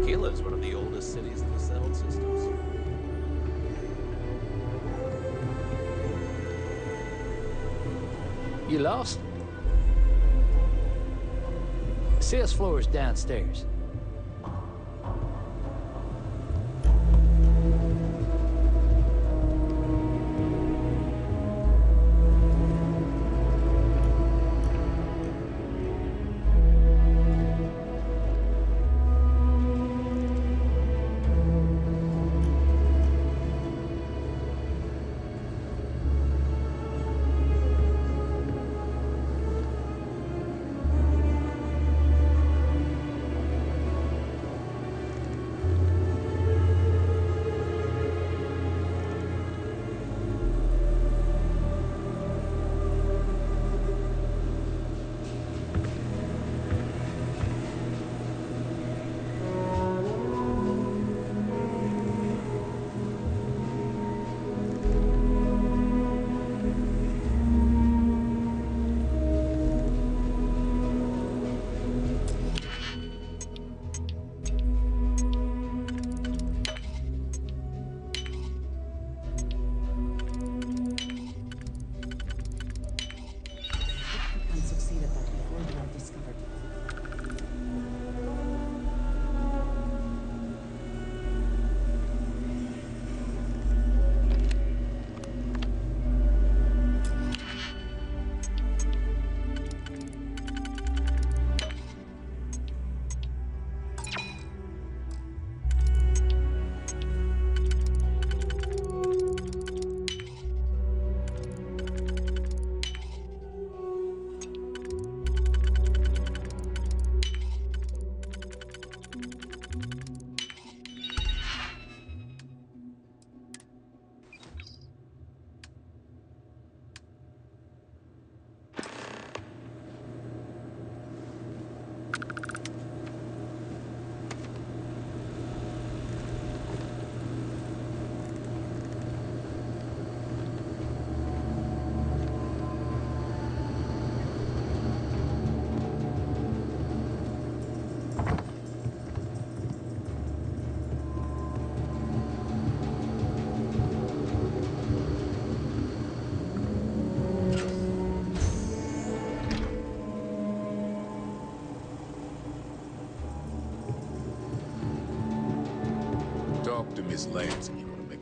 Aquila is one of the oldest cities in the settled systems. You lost? Sales floor is downstairs. Talk to Miss Lance if you want to make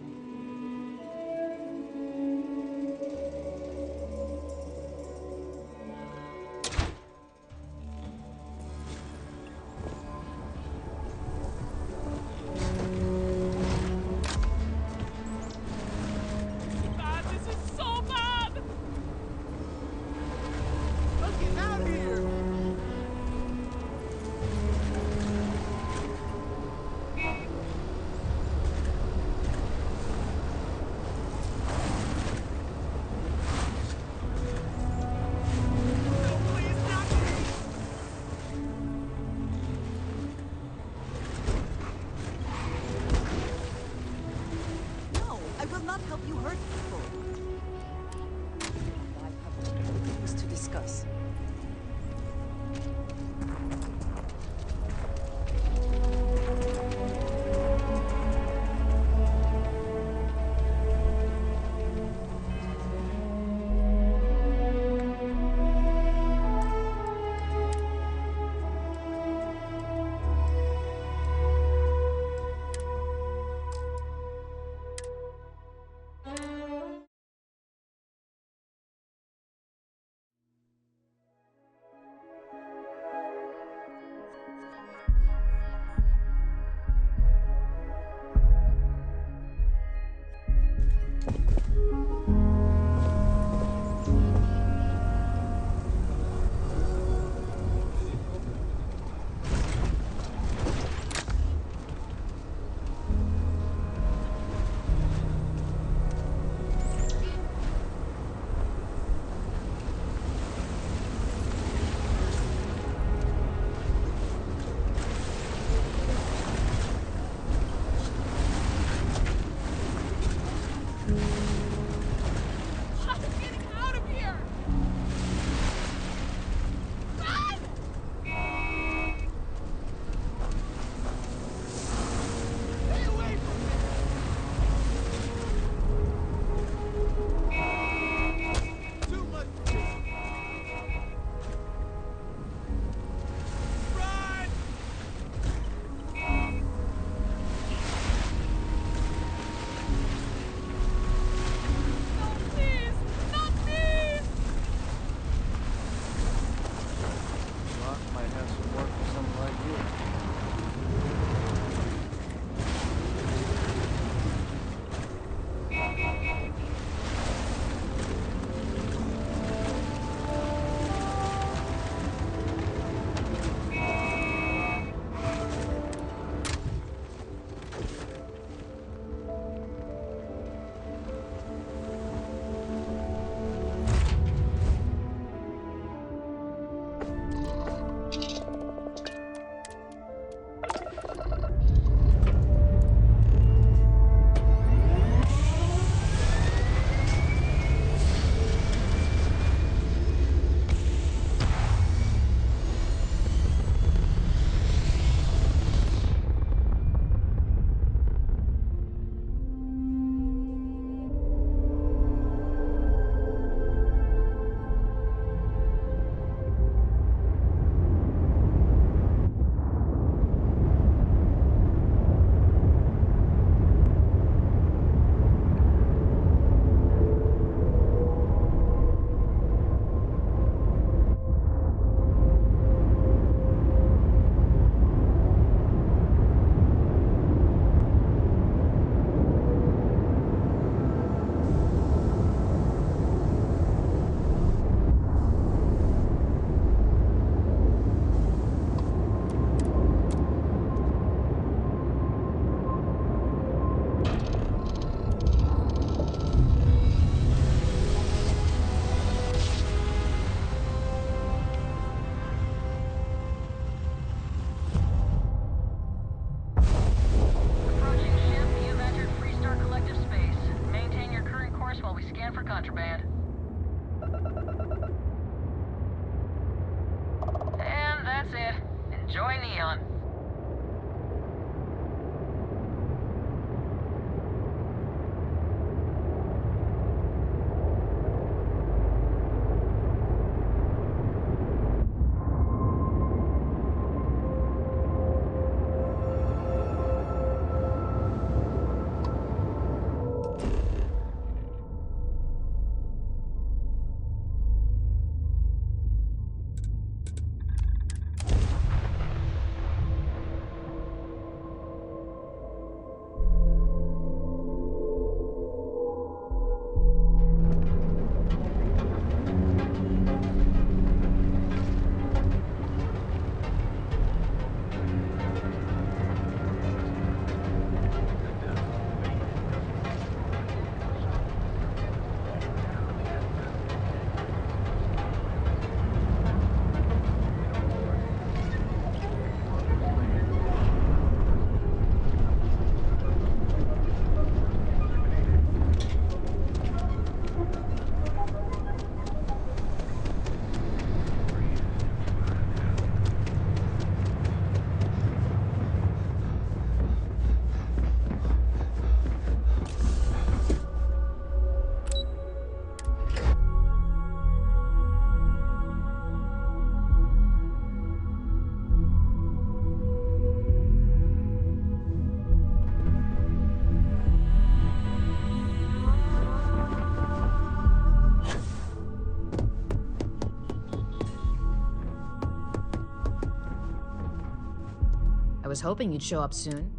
I was hoping you'd show up soon.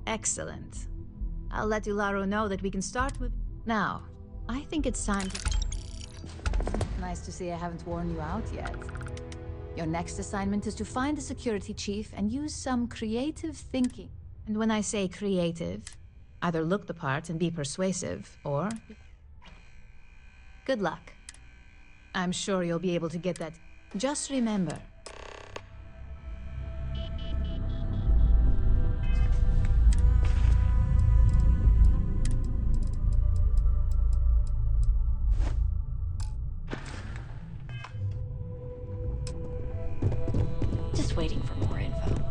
Excellent. I'll let Ularo know that we can start with... Now, I think it's time to... Nice to see I haven't worn you out yet. Your next assignment is to find the security chief and use some creative thinking. And when I say creative, either look the part and be persuasive, or... Good luck. I'm sure you'll be able to get that. Just remember... Just waiting for more info.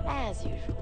As usual.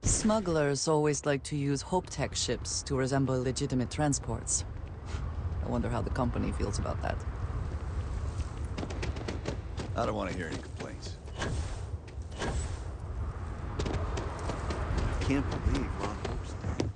Smugglers always like to use Hope Tech ships to resemble legitimate transports. I wonder how the company feels about that. I don't want to hear any complaints. I can't believe Ron Hope's dead.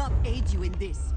not aid you in this.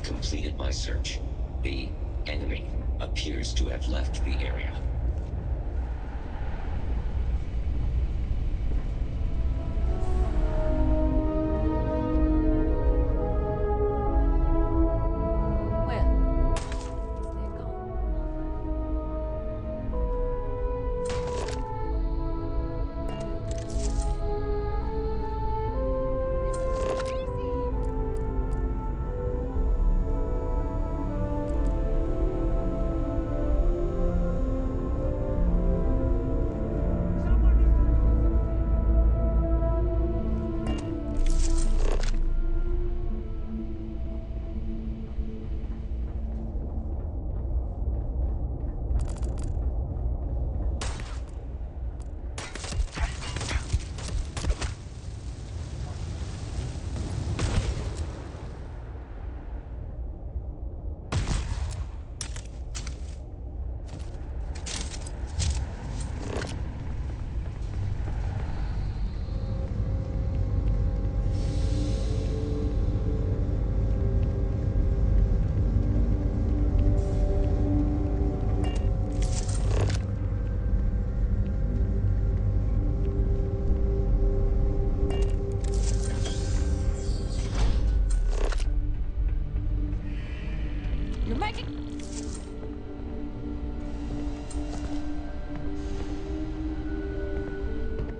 Completed my search. The enemy appears to have left the area.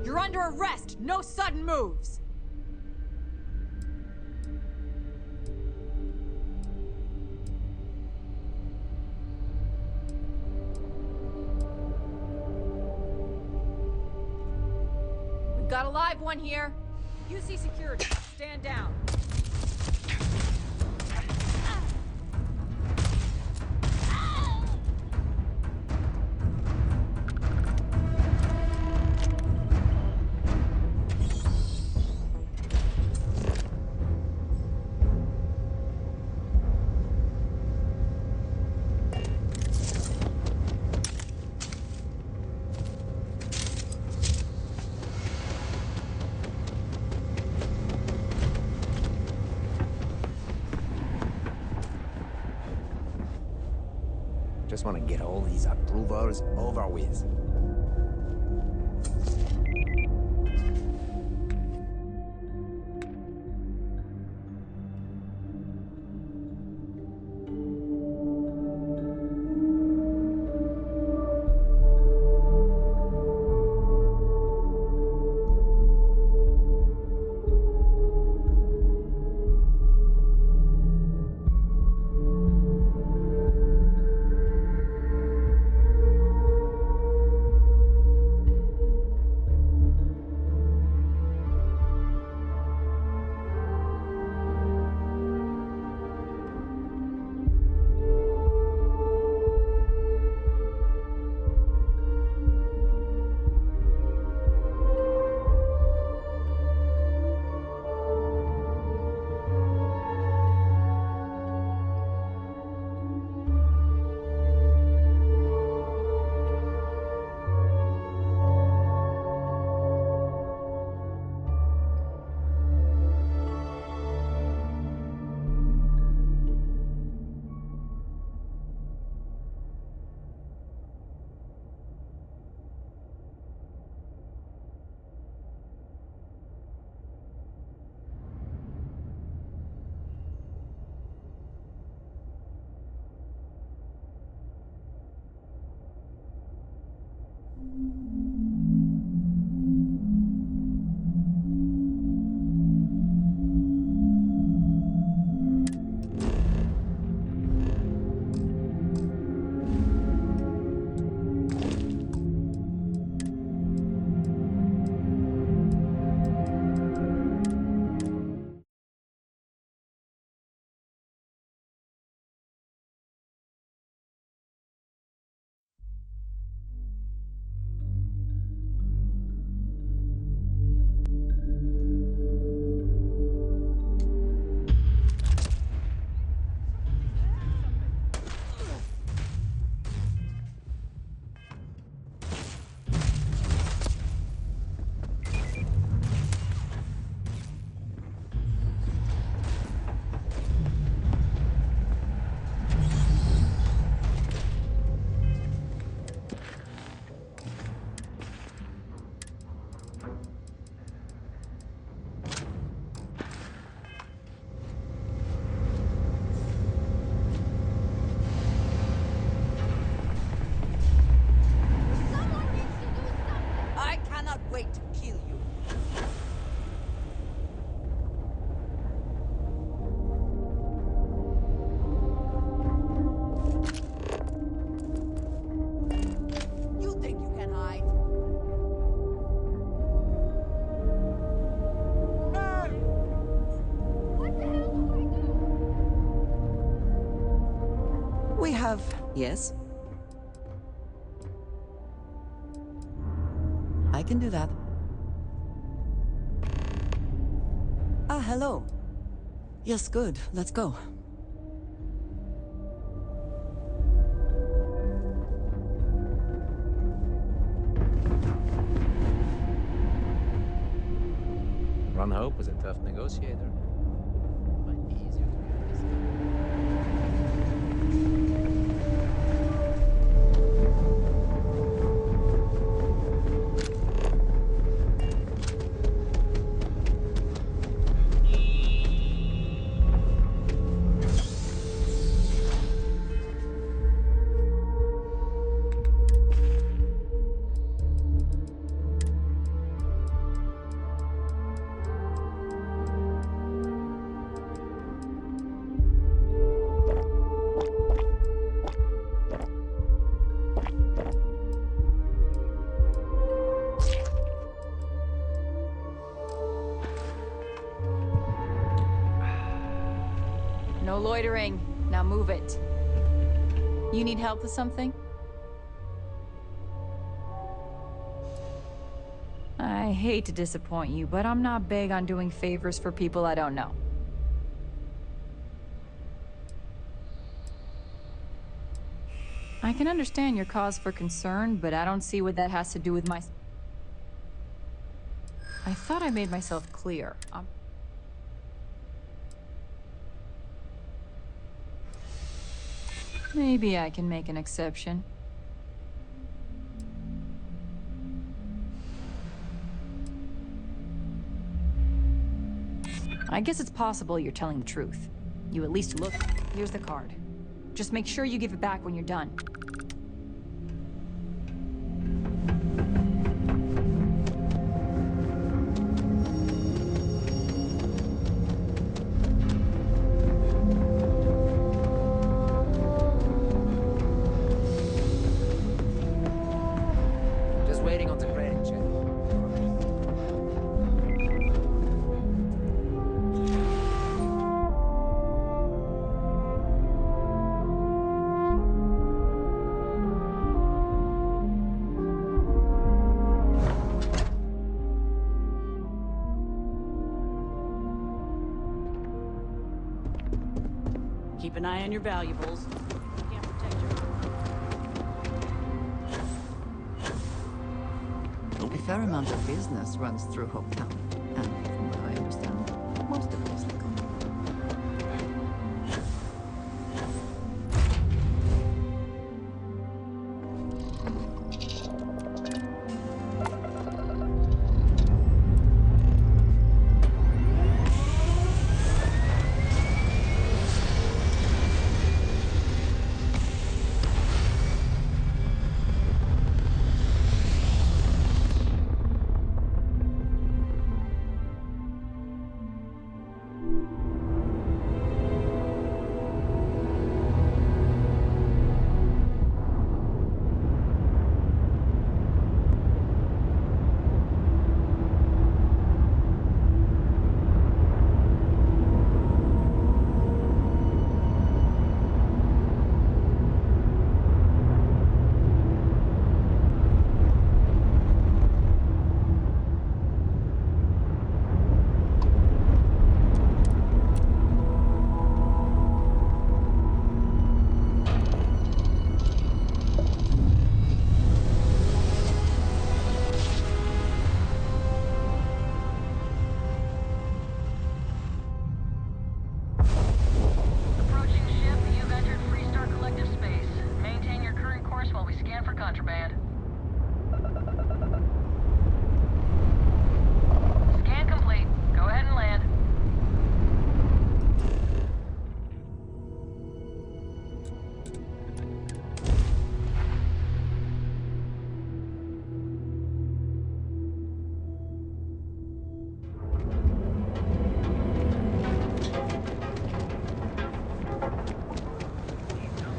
You're under arrest! No sudden moves! We've got a live one here. UC security, stand down. Just want to get all these approvals over with. Yes? I can do that. Ah, hello. Yes, good. Let's go. Ron Hope was a tough negotiator. Might be easier to get this. No loitering. Now move it. You need help with something? I hate to disappoint you, but I'm not big on doing favors for people I don't know. I can understand your cause for concern, but I don't see what that has to do with my... I thought I made myself clear. Maybe I can make an exception. I guess it's possible you're telling the truth. You at least look. Here's the card. Just make sure you give it back when you're done. Just waiting on the credit check. Keep an eye on your valuables. Can't protect your... A fair amount of business runs through Hopetown, and from what I understand, most of it is legal.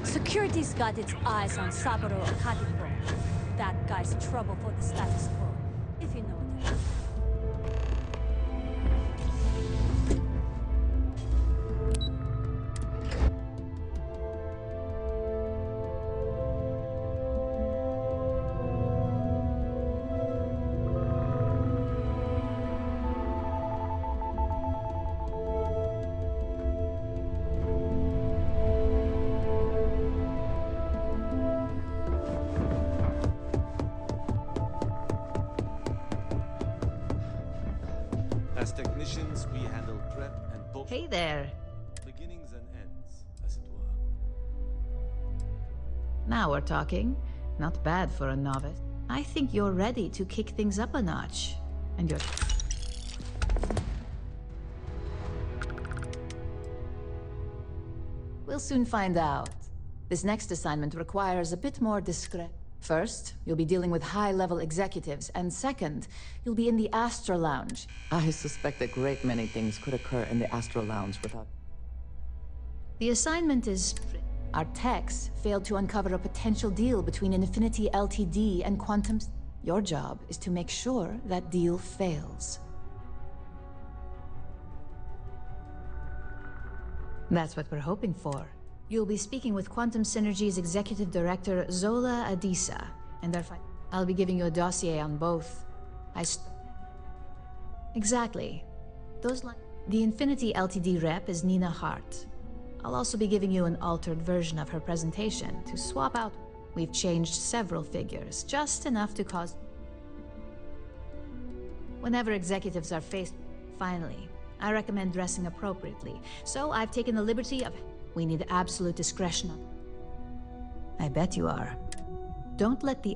Security's got its eyes on Saburo Akadipo. That guy's trouble for the status quo, if you know what I mean. technicians, we handle prep and post. Hey there. Beginnings and ends, as it were. Now we're talking. Not bad for a novice. I think you're ready to kick things up a notch. And you're... We'll soon find out. This next assignment requires a bit more discretion. First, you'll be dealing with high-level executives, and second, you'll be in the Astro Lounge. I suspect a great many things could occur in the Astro Lounge without... The assignment is... Our techs failed to uncover a potential deal between Infinity Ltd. and Quantum... Your job is to make sure that deal fails. That's what we're hoping for. You'll be speaking with Quantum Synergy's Executive Director, Zola Adisa, and I'll be giving you a dossier on both. Exactly. The Infinity Ltd. rep is Nina Hart. I'll also be giving you an altered version of her presentation to swap out. We've changed several figures, just enough to cause... Whenever executives are faced... Finally, I recommend dressing appropriately, so I've taken the liberty of... We need absolute discretion. I bet you are. Don't let the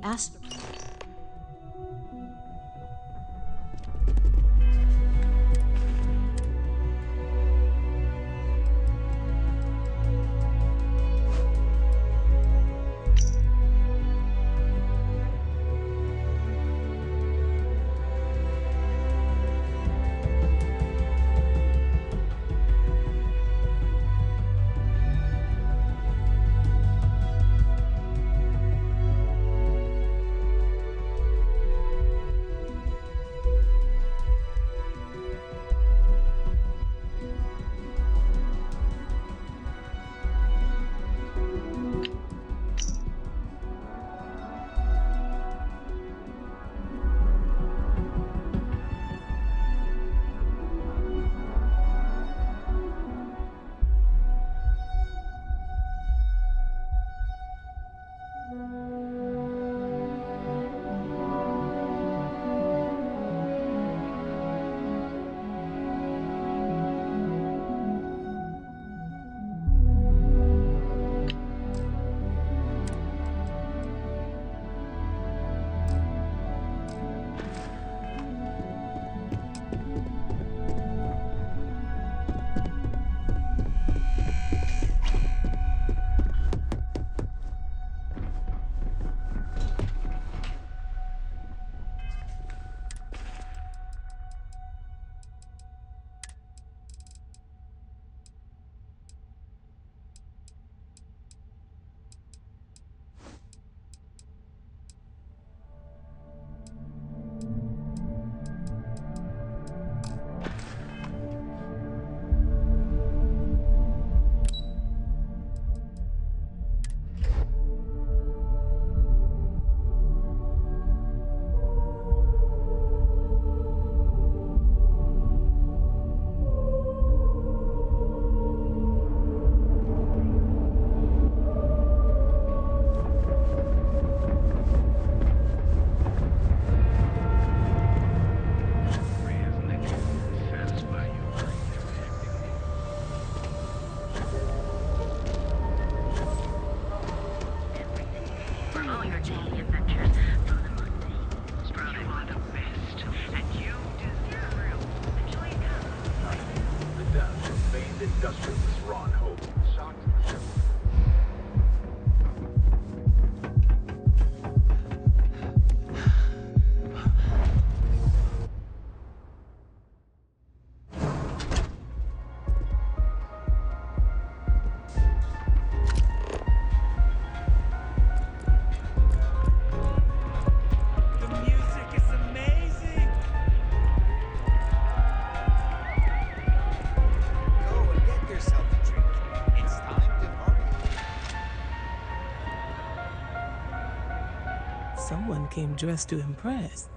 Someone came dressed to impress.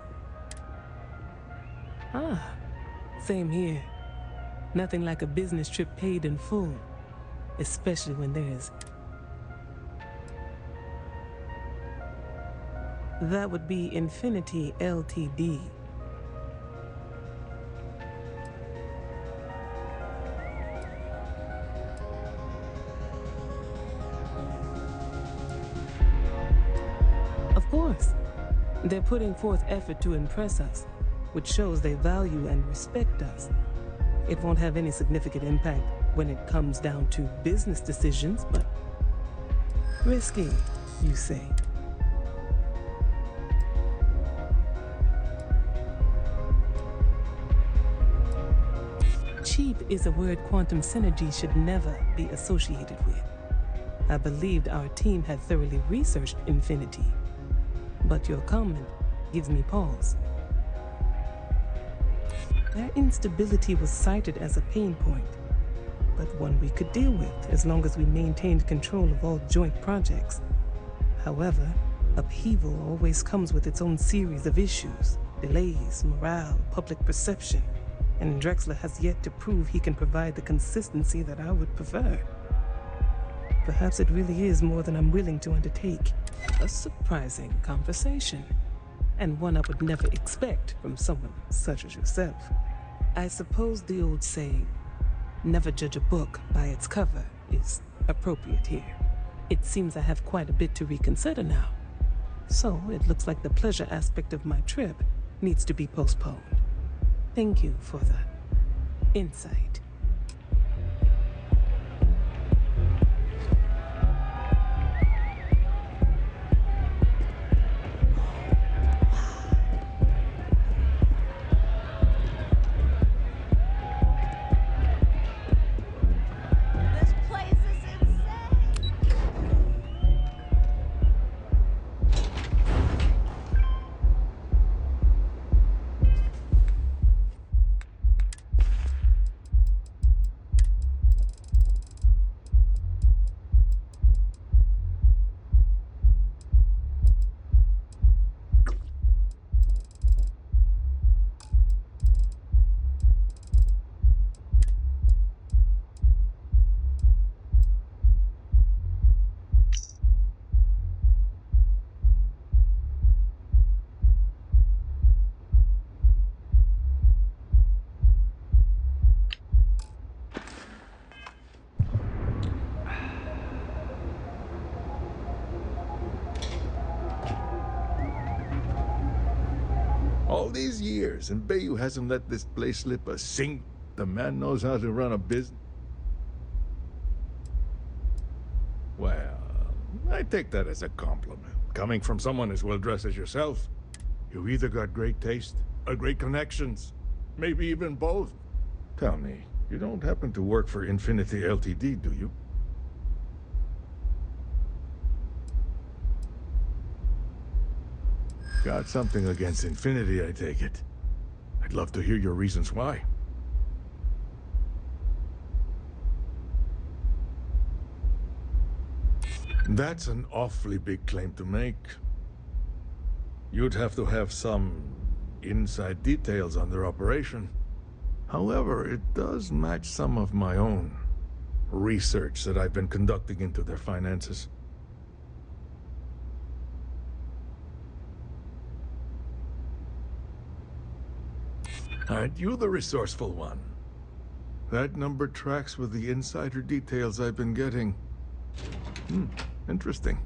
Ah, same here. Nothing like a business trip paid in full, especially when there's... That would be Infinity Ltd. Of course. They're putting forth effort to impress us, which shows they value and respect us. It won't have any significant impact when it comes down to business decisions, but risky, you say. Cheap is a word quantum synergy should never be associated with. I believed our team had thoroughly researched Infinity, but your comment gives me pause. Their instability was cited as a pain point, but one we could deal with as long as we maintained control of all joint projects. However, upheaval always comes with its own series of issues, delays, morale, public perception, and Drexler has yet to prove he can provide the consistency that I would prefer. Perhaps it really is more than I'm willing to undertake. A surprising conversation, and one I would never expect from someone such as yourself. I suppose the old saying, never judge a book by its cover, is appropriate here. It seems I have quite a bit to reconsider now. So it looks like the pleasure aspect of my trip needs to be postponed. Thank you for the insight. All these years, and Bayou hasn't let this place slip a sing. The man knows how to run a business. Well, I take that as a compliment. Coming from someone as well-dressed as yourself, you either got great taste or great connections. Maybe even both. Tell me, you don't happen to work for Infinity Ltd, do you? Got something against Infinity, I take it. I'd love to hear your reasons why. That's an awfully big claim to make. You'd have to have some inside details on their operation. However, it does match some of my own research that I've been conducting into their finances. Aren't you the resourceful one? That number tracks with the insider details I've been getting. Interesting.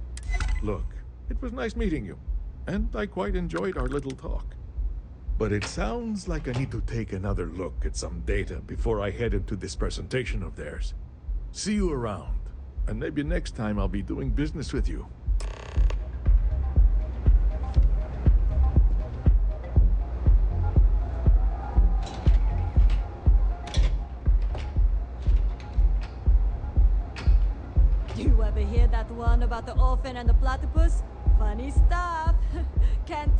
Look, it was nice meeting you, and I quite enjoyed our little talk. But it sounds like I need to take another look at some data before I head into this presentation of theirs. See you around, and maybe next time I'll be doing business with you. You ever hear that one about the orphan and the platypus? Funny stuff. Can't...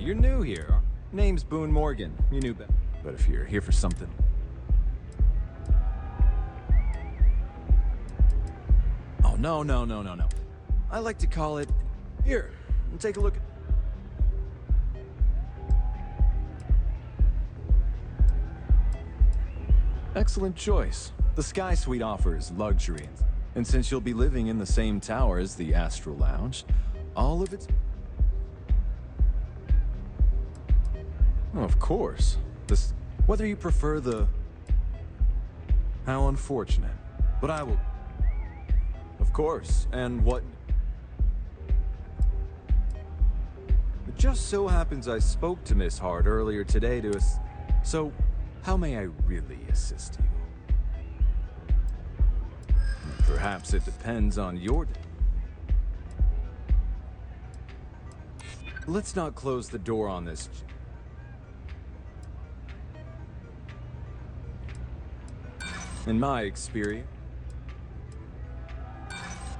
you're new here. Name's Boone Morgan. You knew better. But if you're here for something... Oh, no. I like to call it... Here, take a look at... Excellent choice. The Sky Suite offers luxury. And since you'll be living in the same tower as the Astral Lounge, all of its... Oh, of course. This... Whether you prefer the... How unfortunate. But I will... Of course, and what... It just so happens I spoke to Miss Hart earlier today to us. So, how may I really assist you? Perhaps it depends on your... Let's not close the door on this. In my experience,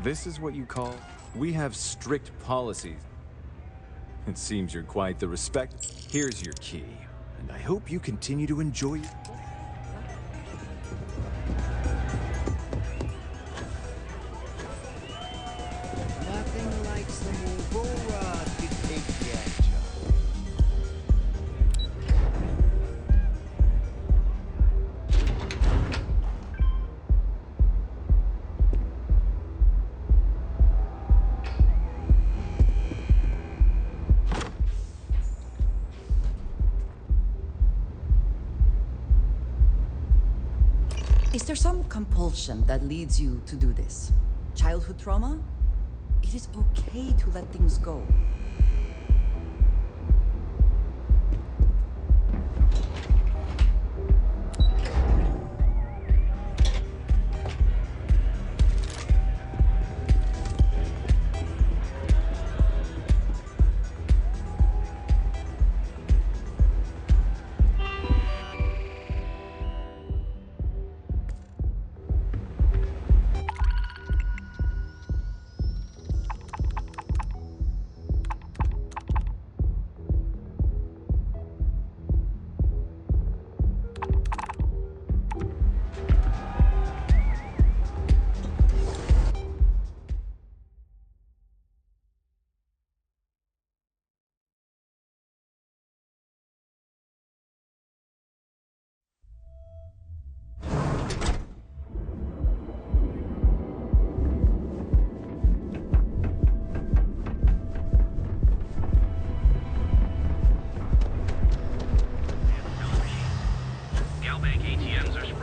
this is what you call... We have strict policies. It seems you're quite the respect... Here's your key, and I hope you continue to enjoy it. Nothing like some Aurora to take yet. Is there some compulsion that leads you to do this? Childhood trauma? It is okay to let things go.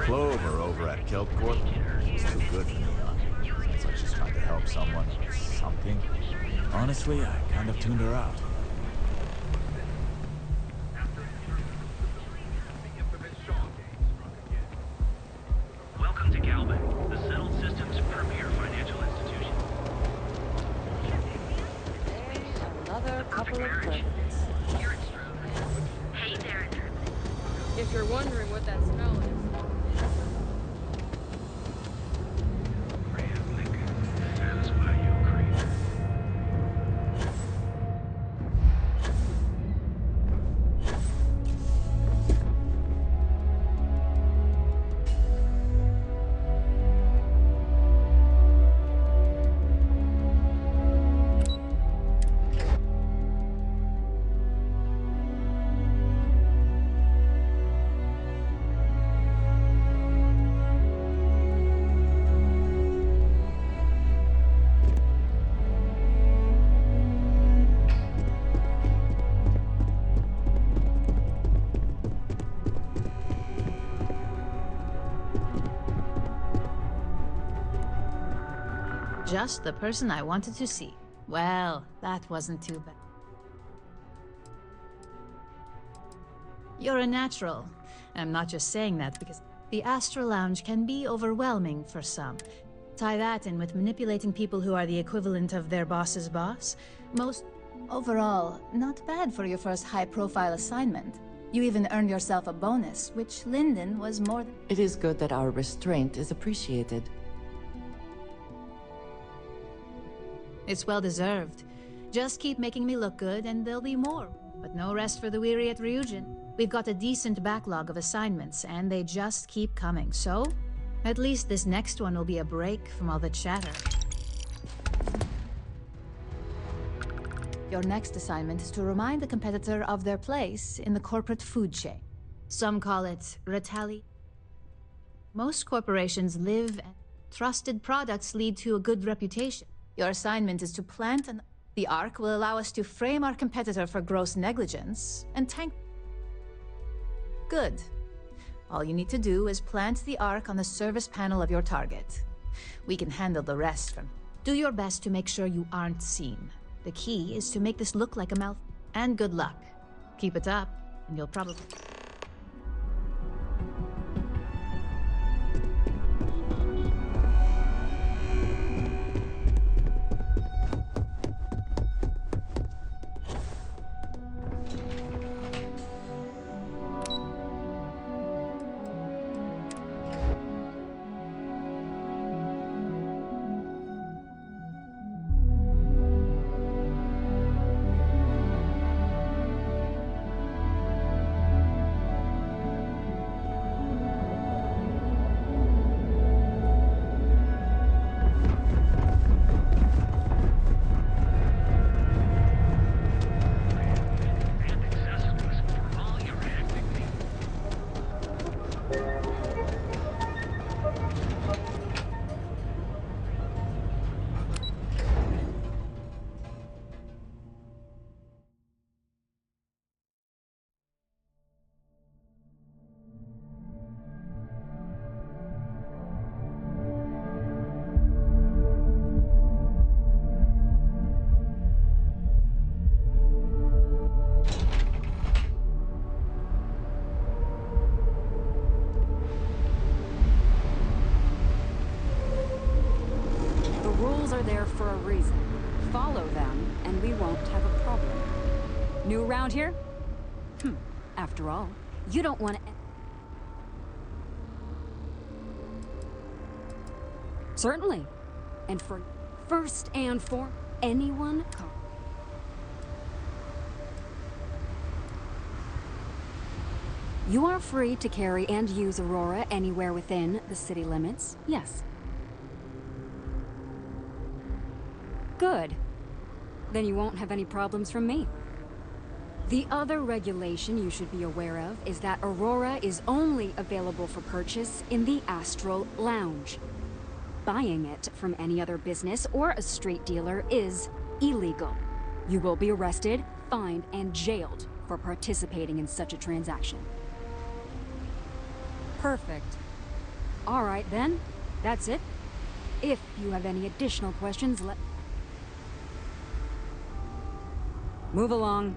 Clover over at Kelp Corp. She's too good for me, huh? It's like she's trying to help someone or something. Honestly, I kind of tuned her out. Welcome to Galvin, the settled system's premier financial institution. Another couple of credits. Hey there. If you're wondering what that smell is. Just the person I wanted to see. Well, that wasn't too bad. You're a natural. I'm not just saying that because the Astral Lounge can be overwhelming for some. Tie that in with manipulating people who are the equivalent of their boss's boss. Overall, not bad for your first high-profile assignment. You even earned yourself a bonus, which Lyndon was more than... It is good that our restraint is appreciated. It's well deserved. Just keep making me look good and there'll be more. But no rest for the weary at Ryujin. We've got a decent backlog of assignments, and they just keep coming, so at least this next one will be a break from all the chatter. Your next assignment is to remind the competitor of their place in the corporate food chain. Some call it Most corporations live and trusted products lead to a good reputation. Your assignment is to plant an... The Ark will allow us to frame our competitor for gross negligence and tank... Good. All you need to do is plant the Ark on the service panel of your target. We can handle the rest from... Do your best to make sure you aren't seen. The key is to make this look like a mouth. And good luck. Keep it up, and you'll probably... Are there for a reason. Follow them, and we won't have a problem. New around here? After all, you don't want to... Certainly. And for first and for anyone... You are free to carry and use Aurora anywhere within the city limits, yes. Good. Then you won't have any problems from me. The other regulation you should be aware of is that Aurora is only available for purchase in the Astral Lounge. Buying it from any other business or a street dealer is illegal. You will be arrested, fined, and jailed for participating in such a transaction. Perfect. All right then, that's it. If you have any additional questions, move along.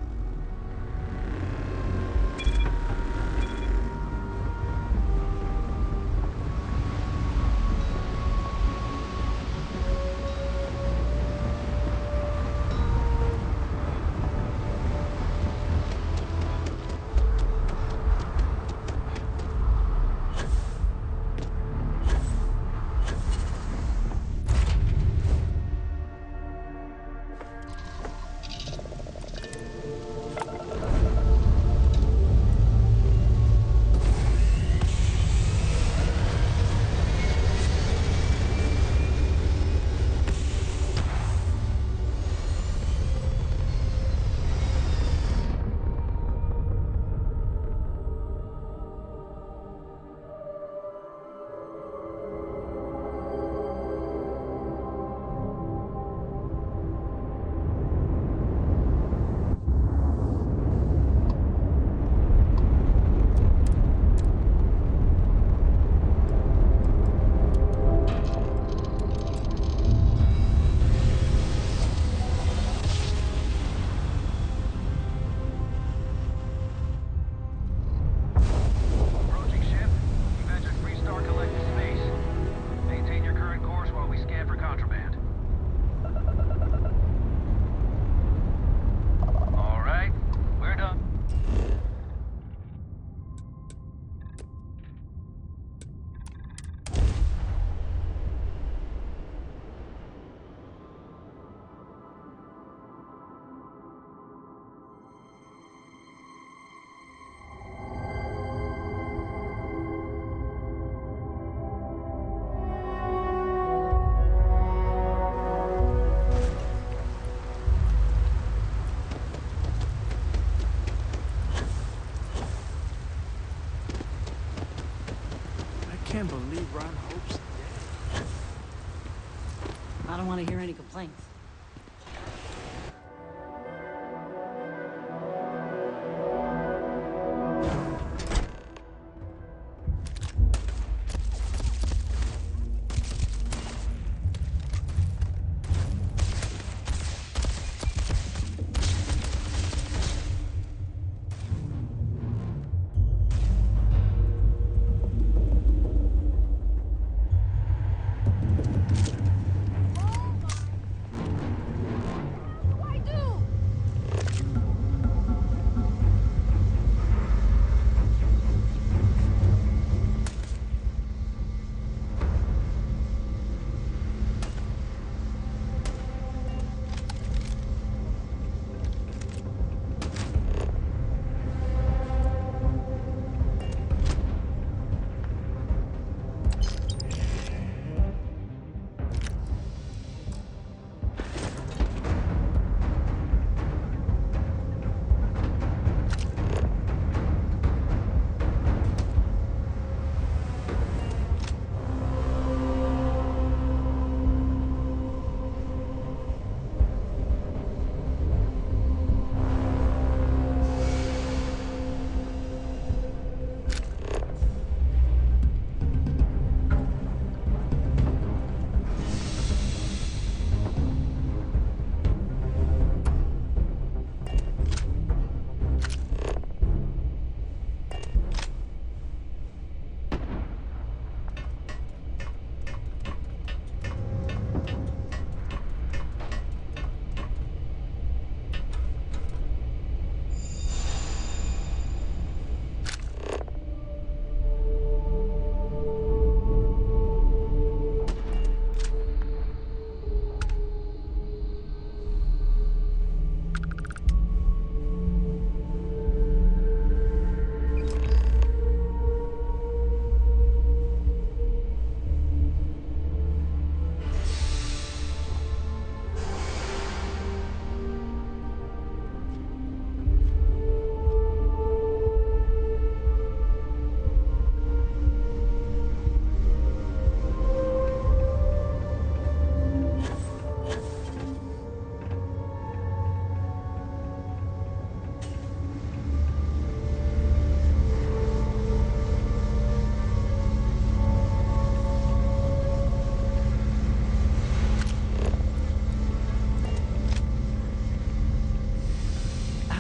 want to hear any complaints.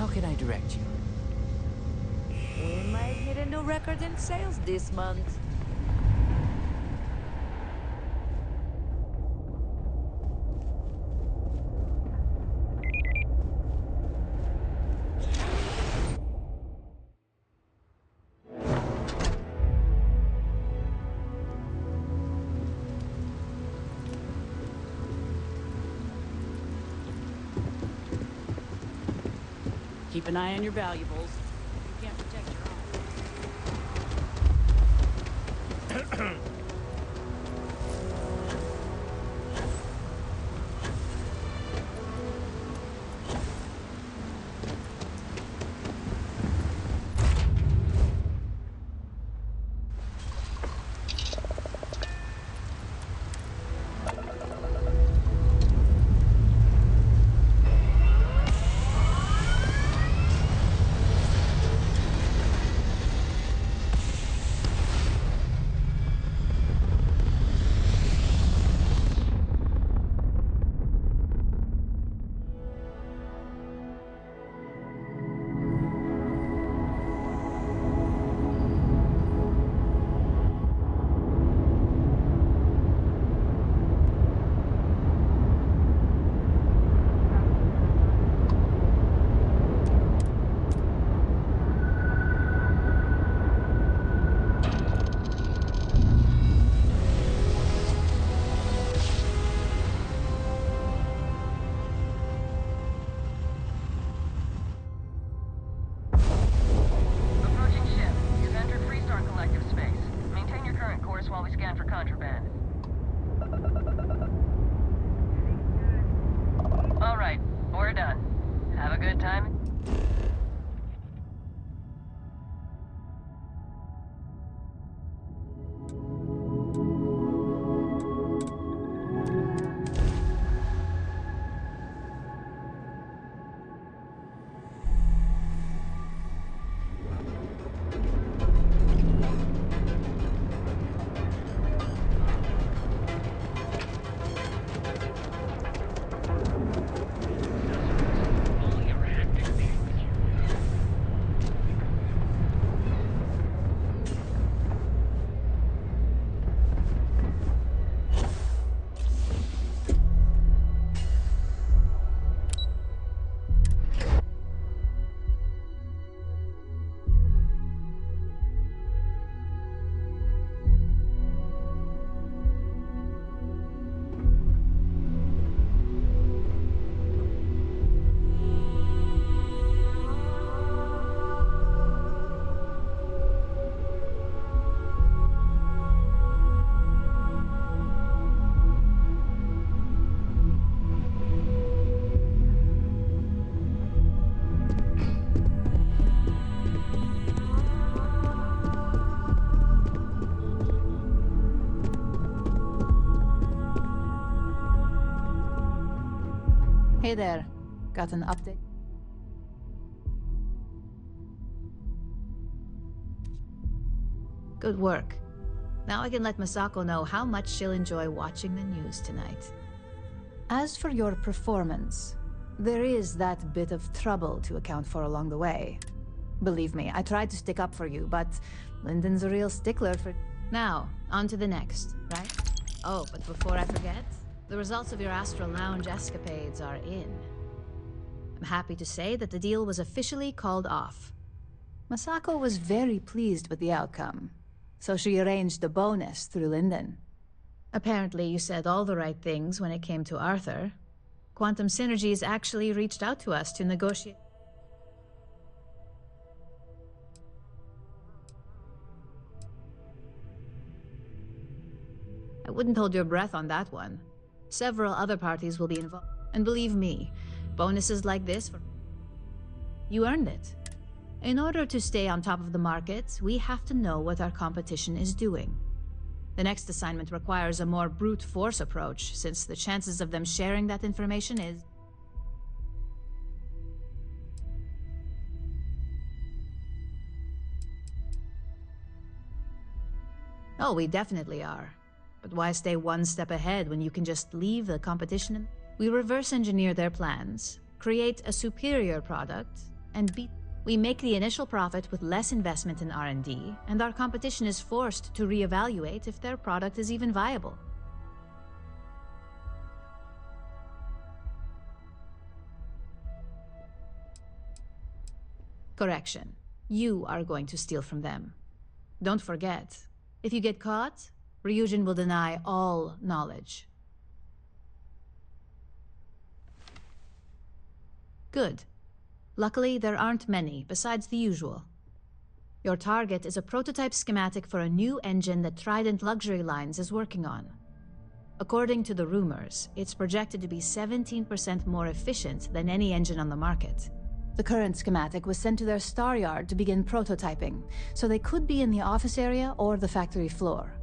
How can I direct you? We might hit a new record in sales this month. Keep an eye on your valuables. You can't protect your own. while we scan for contraband. All right, we're done. Have a good time. Hey there. Got an update? Good work. Now I can let Masako know how much she'll enjoy watching the news tonight. As for your performance, there is that bit of trouble to account for along the way. Believe me, I tried to stick up for you, but Lyndon's a real stickler for... Now, on to the next, right? Oh, but before I forget, the results of your Astral Lounge escapades are in. I'm happy to say that the deal was officially called off. Masako was very pleased with the outcome, so she arranged a bonus through Lyndon. Apparently, you said all the right things when it came to Arthur. Quantum Synergies actually reached out to us to negotiate. I wouldn't hold your breath on that one. Several other parties will be involved. And believe me, bonuses like this for... You earned it. In order to stay on top of the market, we have to know what our competition is doing. The next assignment requires a more brute force approach, since the chances of them sharing that information is... Oh, we definitely are. But why stay one step ahead when you can just leave the competition? We reverse engineer their plans, create a superior product, and beat... We make the initial profit with less investment in R&D, and our competition is forced to reevaluate if their product is even viable. Correction. You are going to steal from them. Don't forget, if you get caught, Ryujin will deny all knowledge. Good. Luckily, there aren't many, besides the usual. Your target is a prototype schematic for a new engine that Trident Luxury Lines is working on. According to the rumors, it's projected to be 17% more efficient than any engine on the market. The current schematic was sent to their star yard to begin prototyping, so they could be in the office area or the factory floor.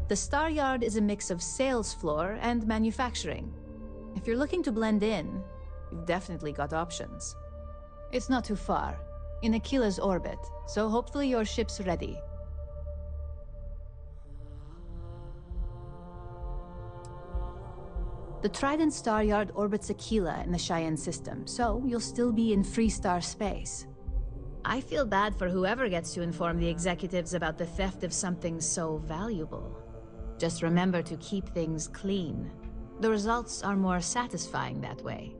The Star Yard is a mix of sales floor and manufacturing. If you're looking to blend in, you've definitely got options. It's not too far, in Aquila's orbit, so hopefully your ship's ready. The Trident Star Yard orbits Aquila in the Cheyenne system, so you'll still be in Freestar space. I feel bad for whoever gets to inform the executives about the theft of something so valuable. Just remember to keep things clean. The results are more satisfying that way.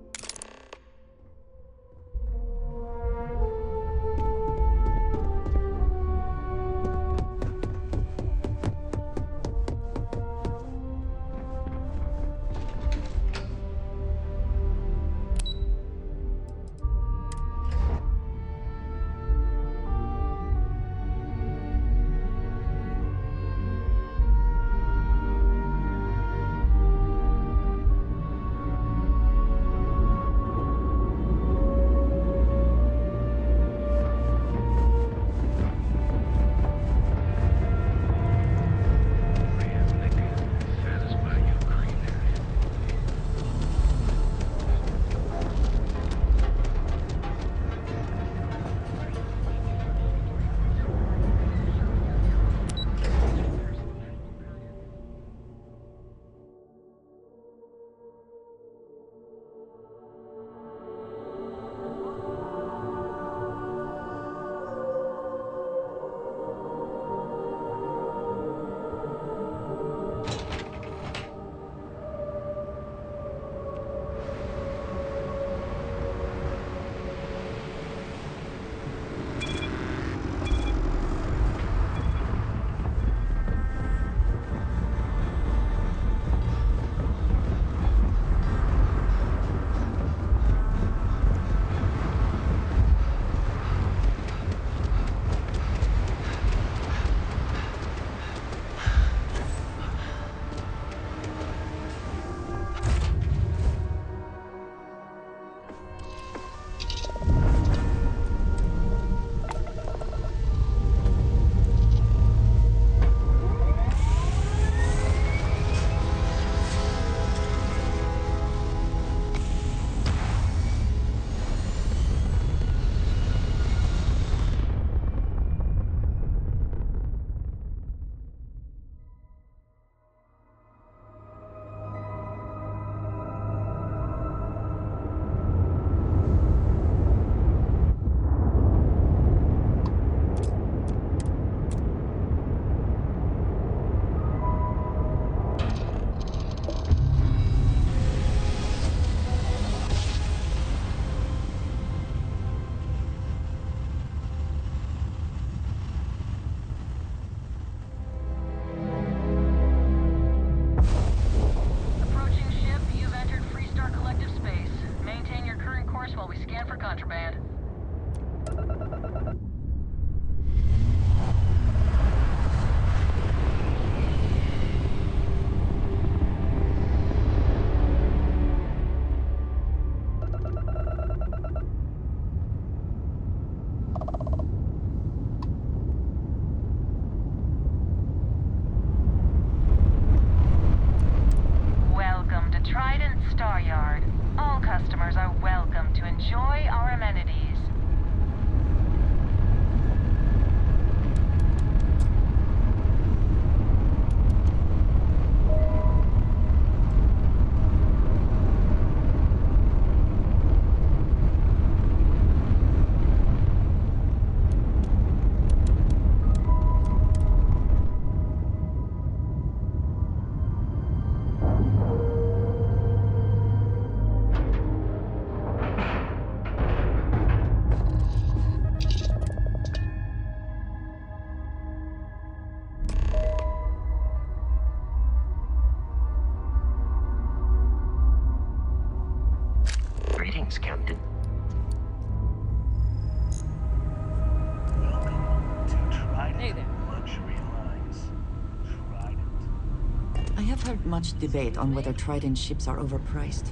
have heard much debate on whether Trident ships are overpriced.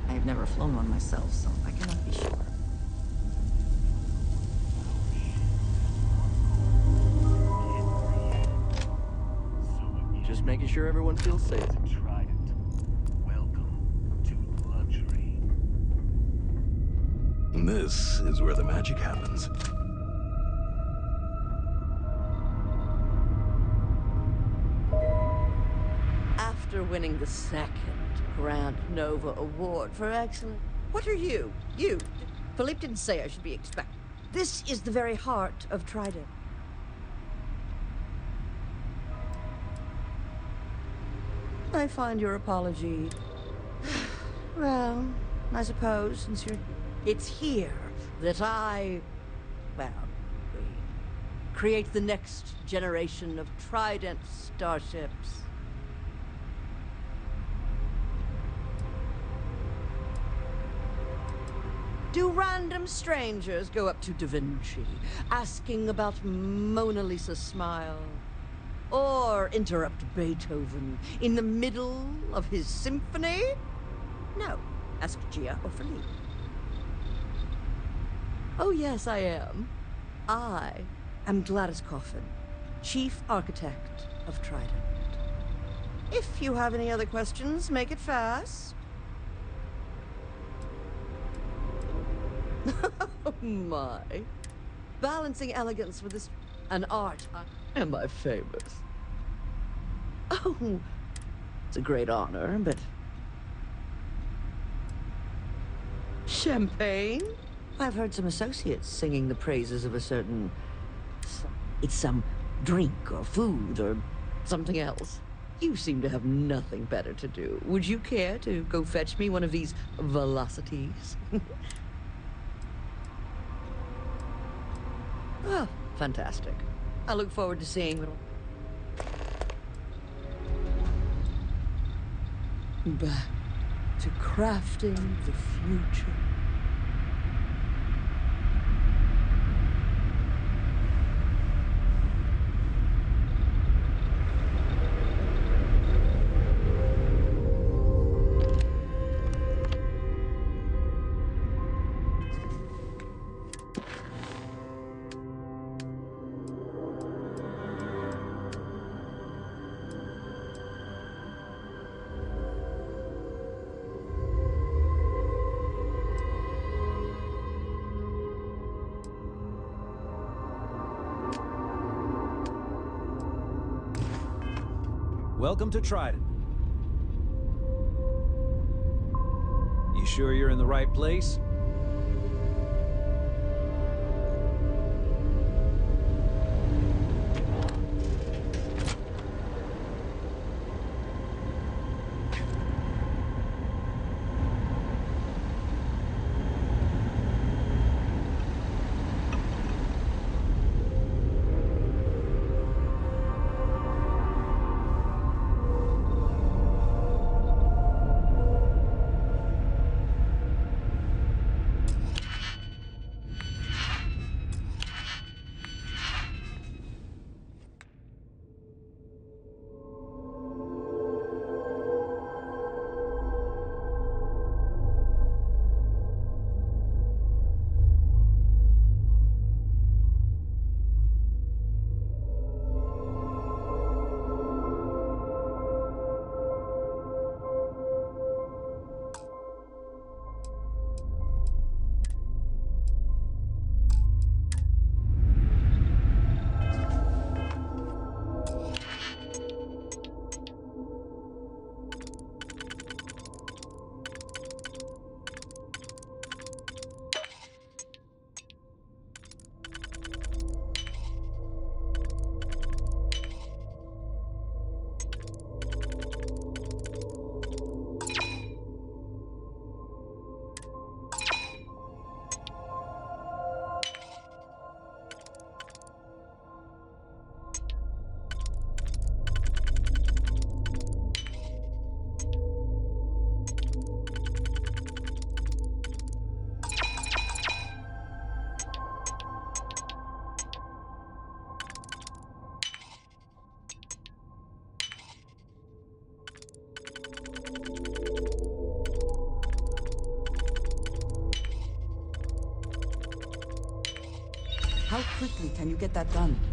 I have never flown one myself, so I cannot be sure. Just making sure everyone feels safe. This is where the magic happens. After winning the second Grand Nova Award for excellence. What are you? You? Philippe didn't say I should be expected. This is the very heart of Trident. I find your apology... well, I suppose, since you're... It's here that I... well, we create the next generation of Trident starships. Do random strangers go up to Da Vinci, asking about Mona Lisa's smile? Or interrupt Beethoven in the middle of his symphony? No. Ask Gia or Philippe. Oh, yes, I am. I am Gladys Coffin, Chief Architect of Trident. If you have any other questions, make it fast. Oh, my. Balancing elegance with this... an art. Am I famous? Oh, it's a great honor, but... Champagne? I've heard some associates singing the praises of a certain... it's some drink or food or something else. You seem to have nothing better to do. Would you care to go fetch me one of these velocities? Oh, fantastic. I look forward to seeing little... Back to crafting the future. Welcome to Trident. You sure you're in the right place? How quickly can you get that done?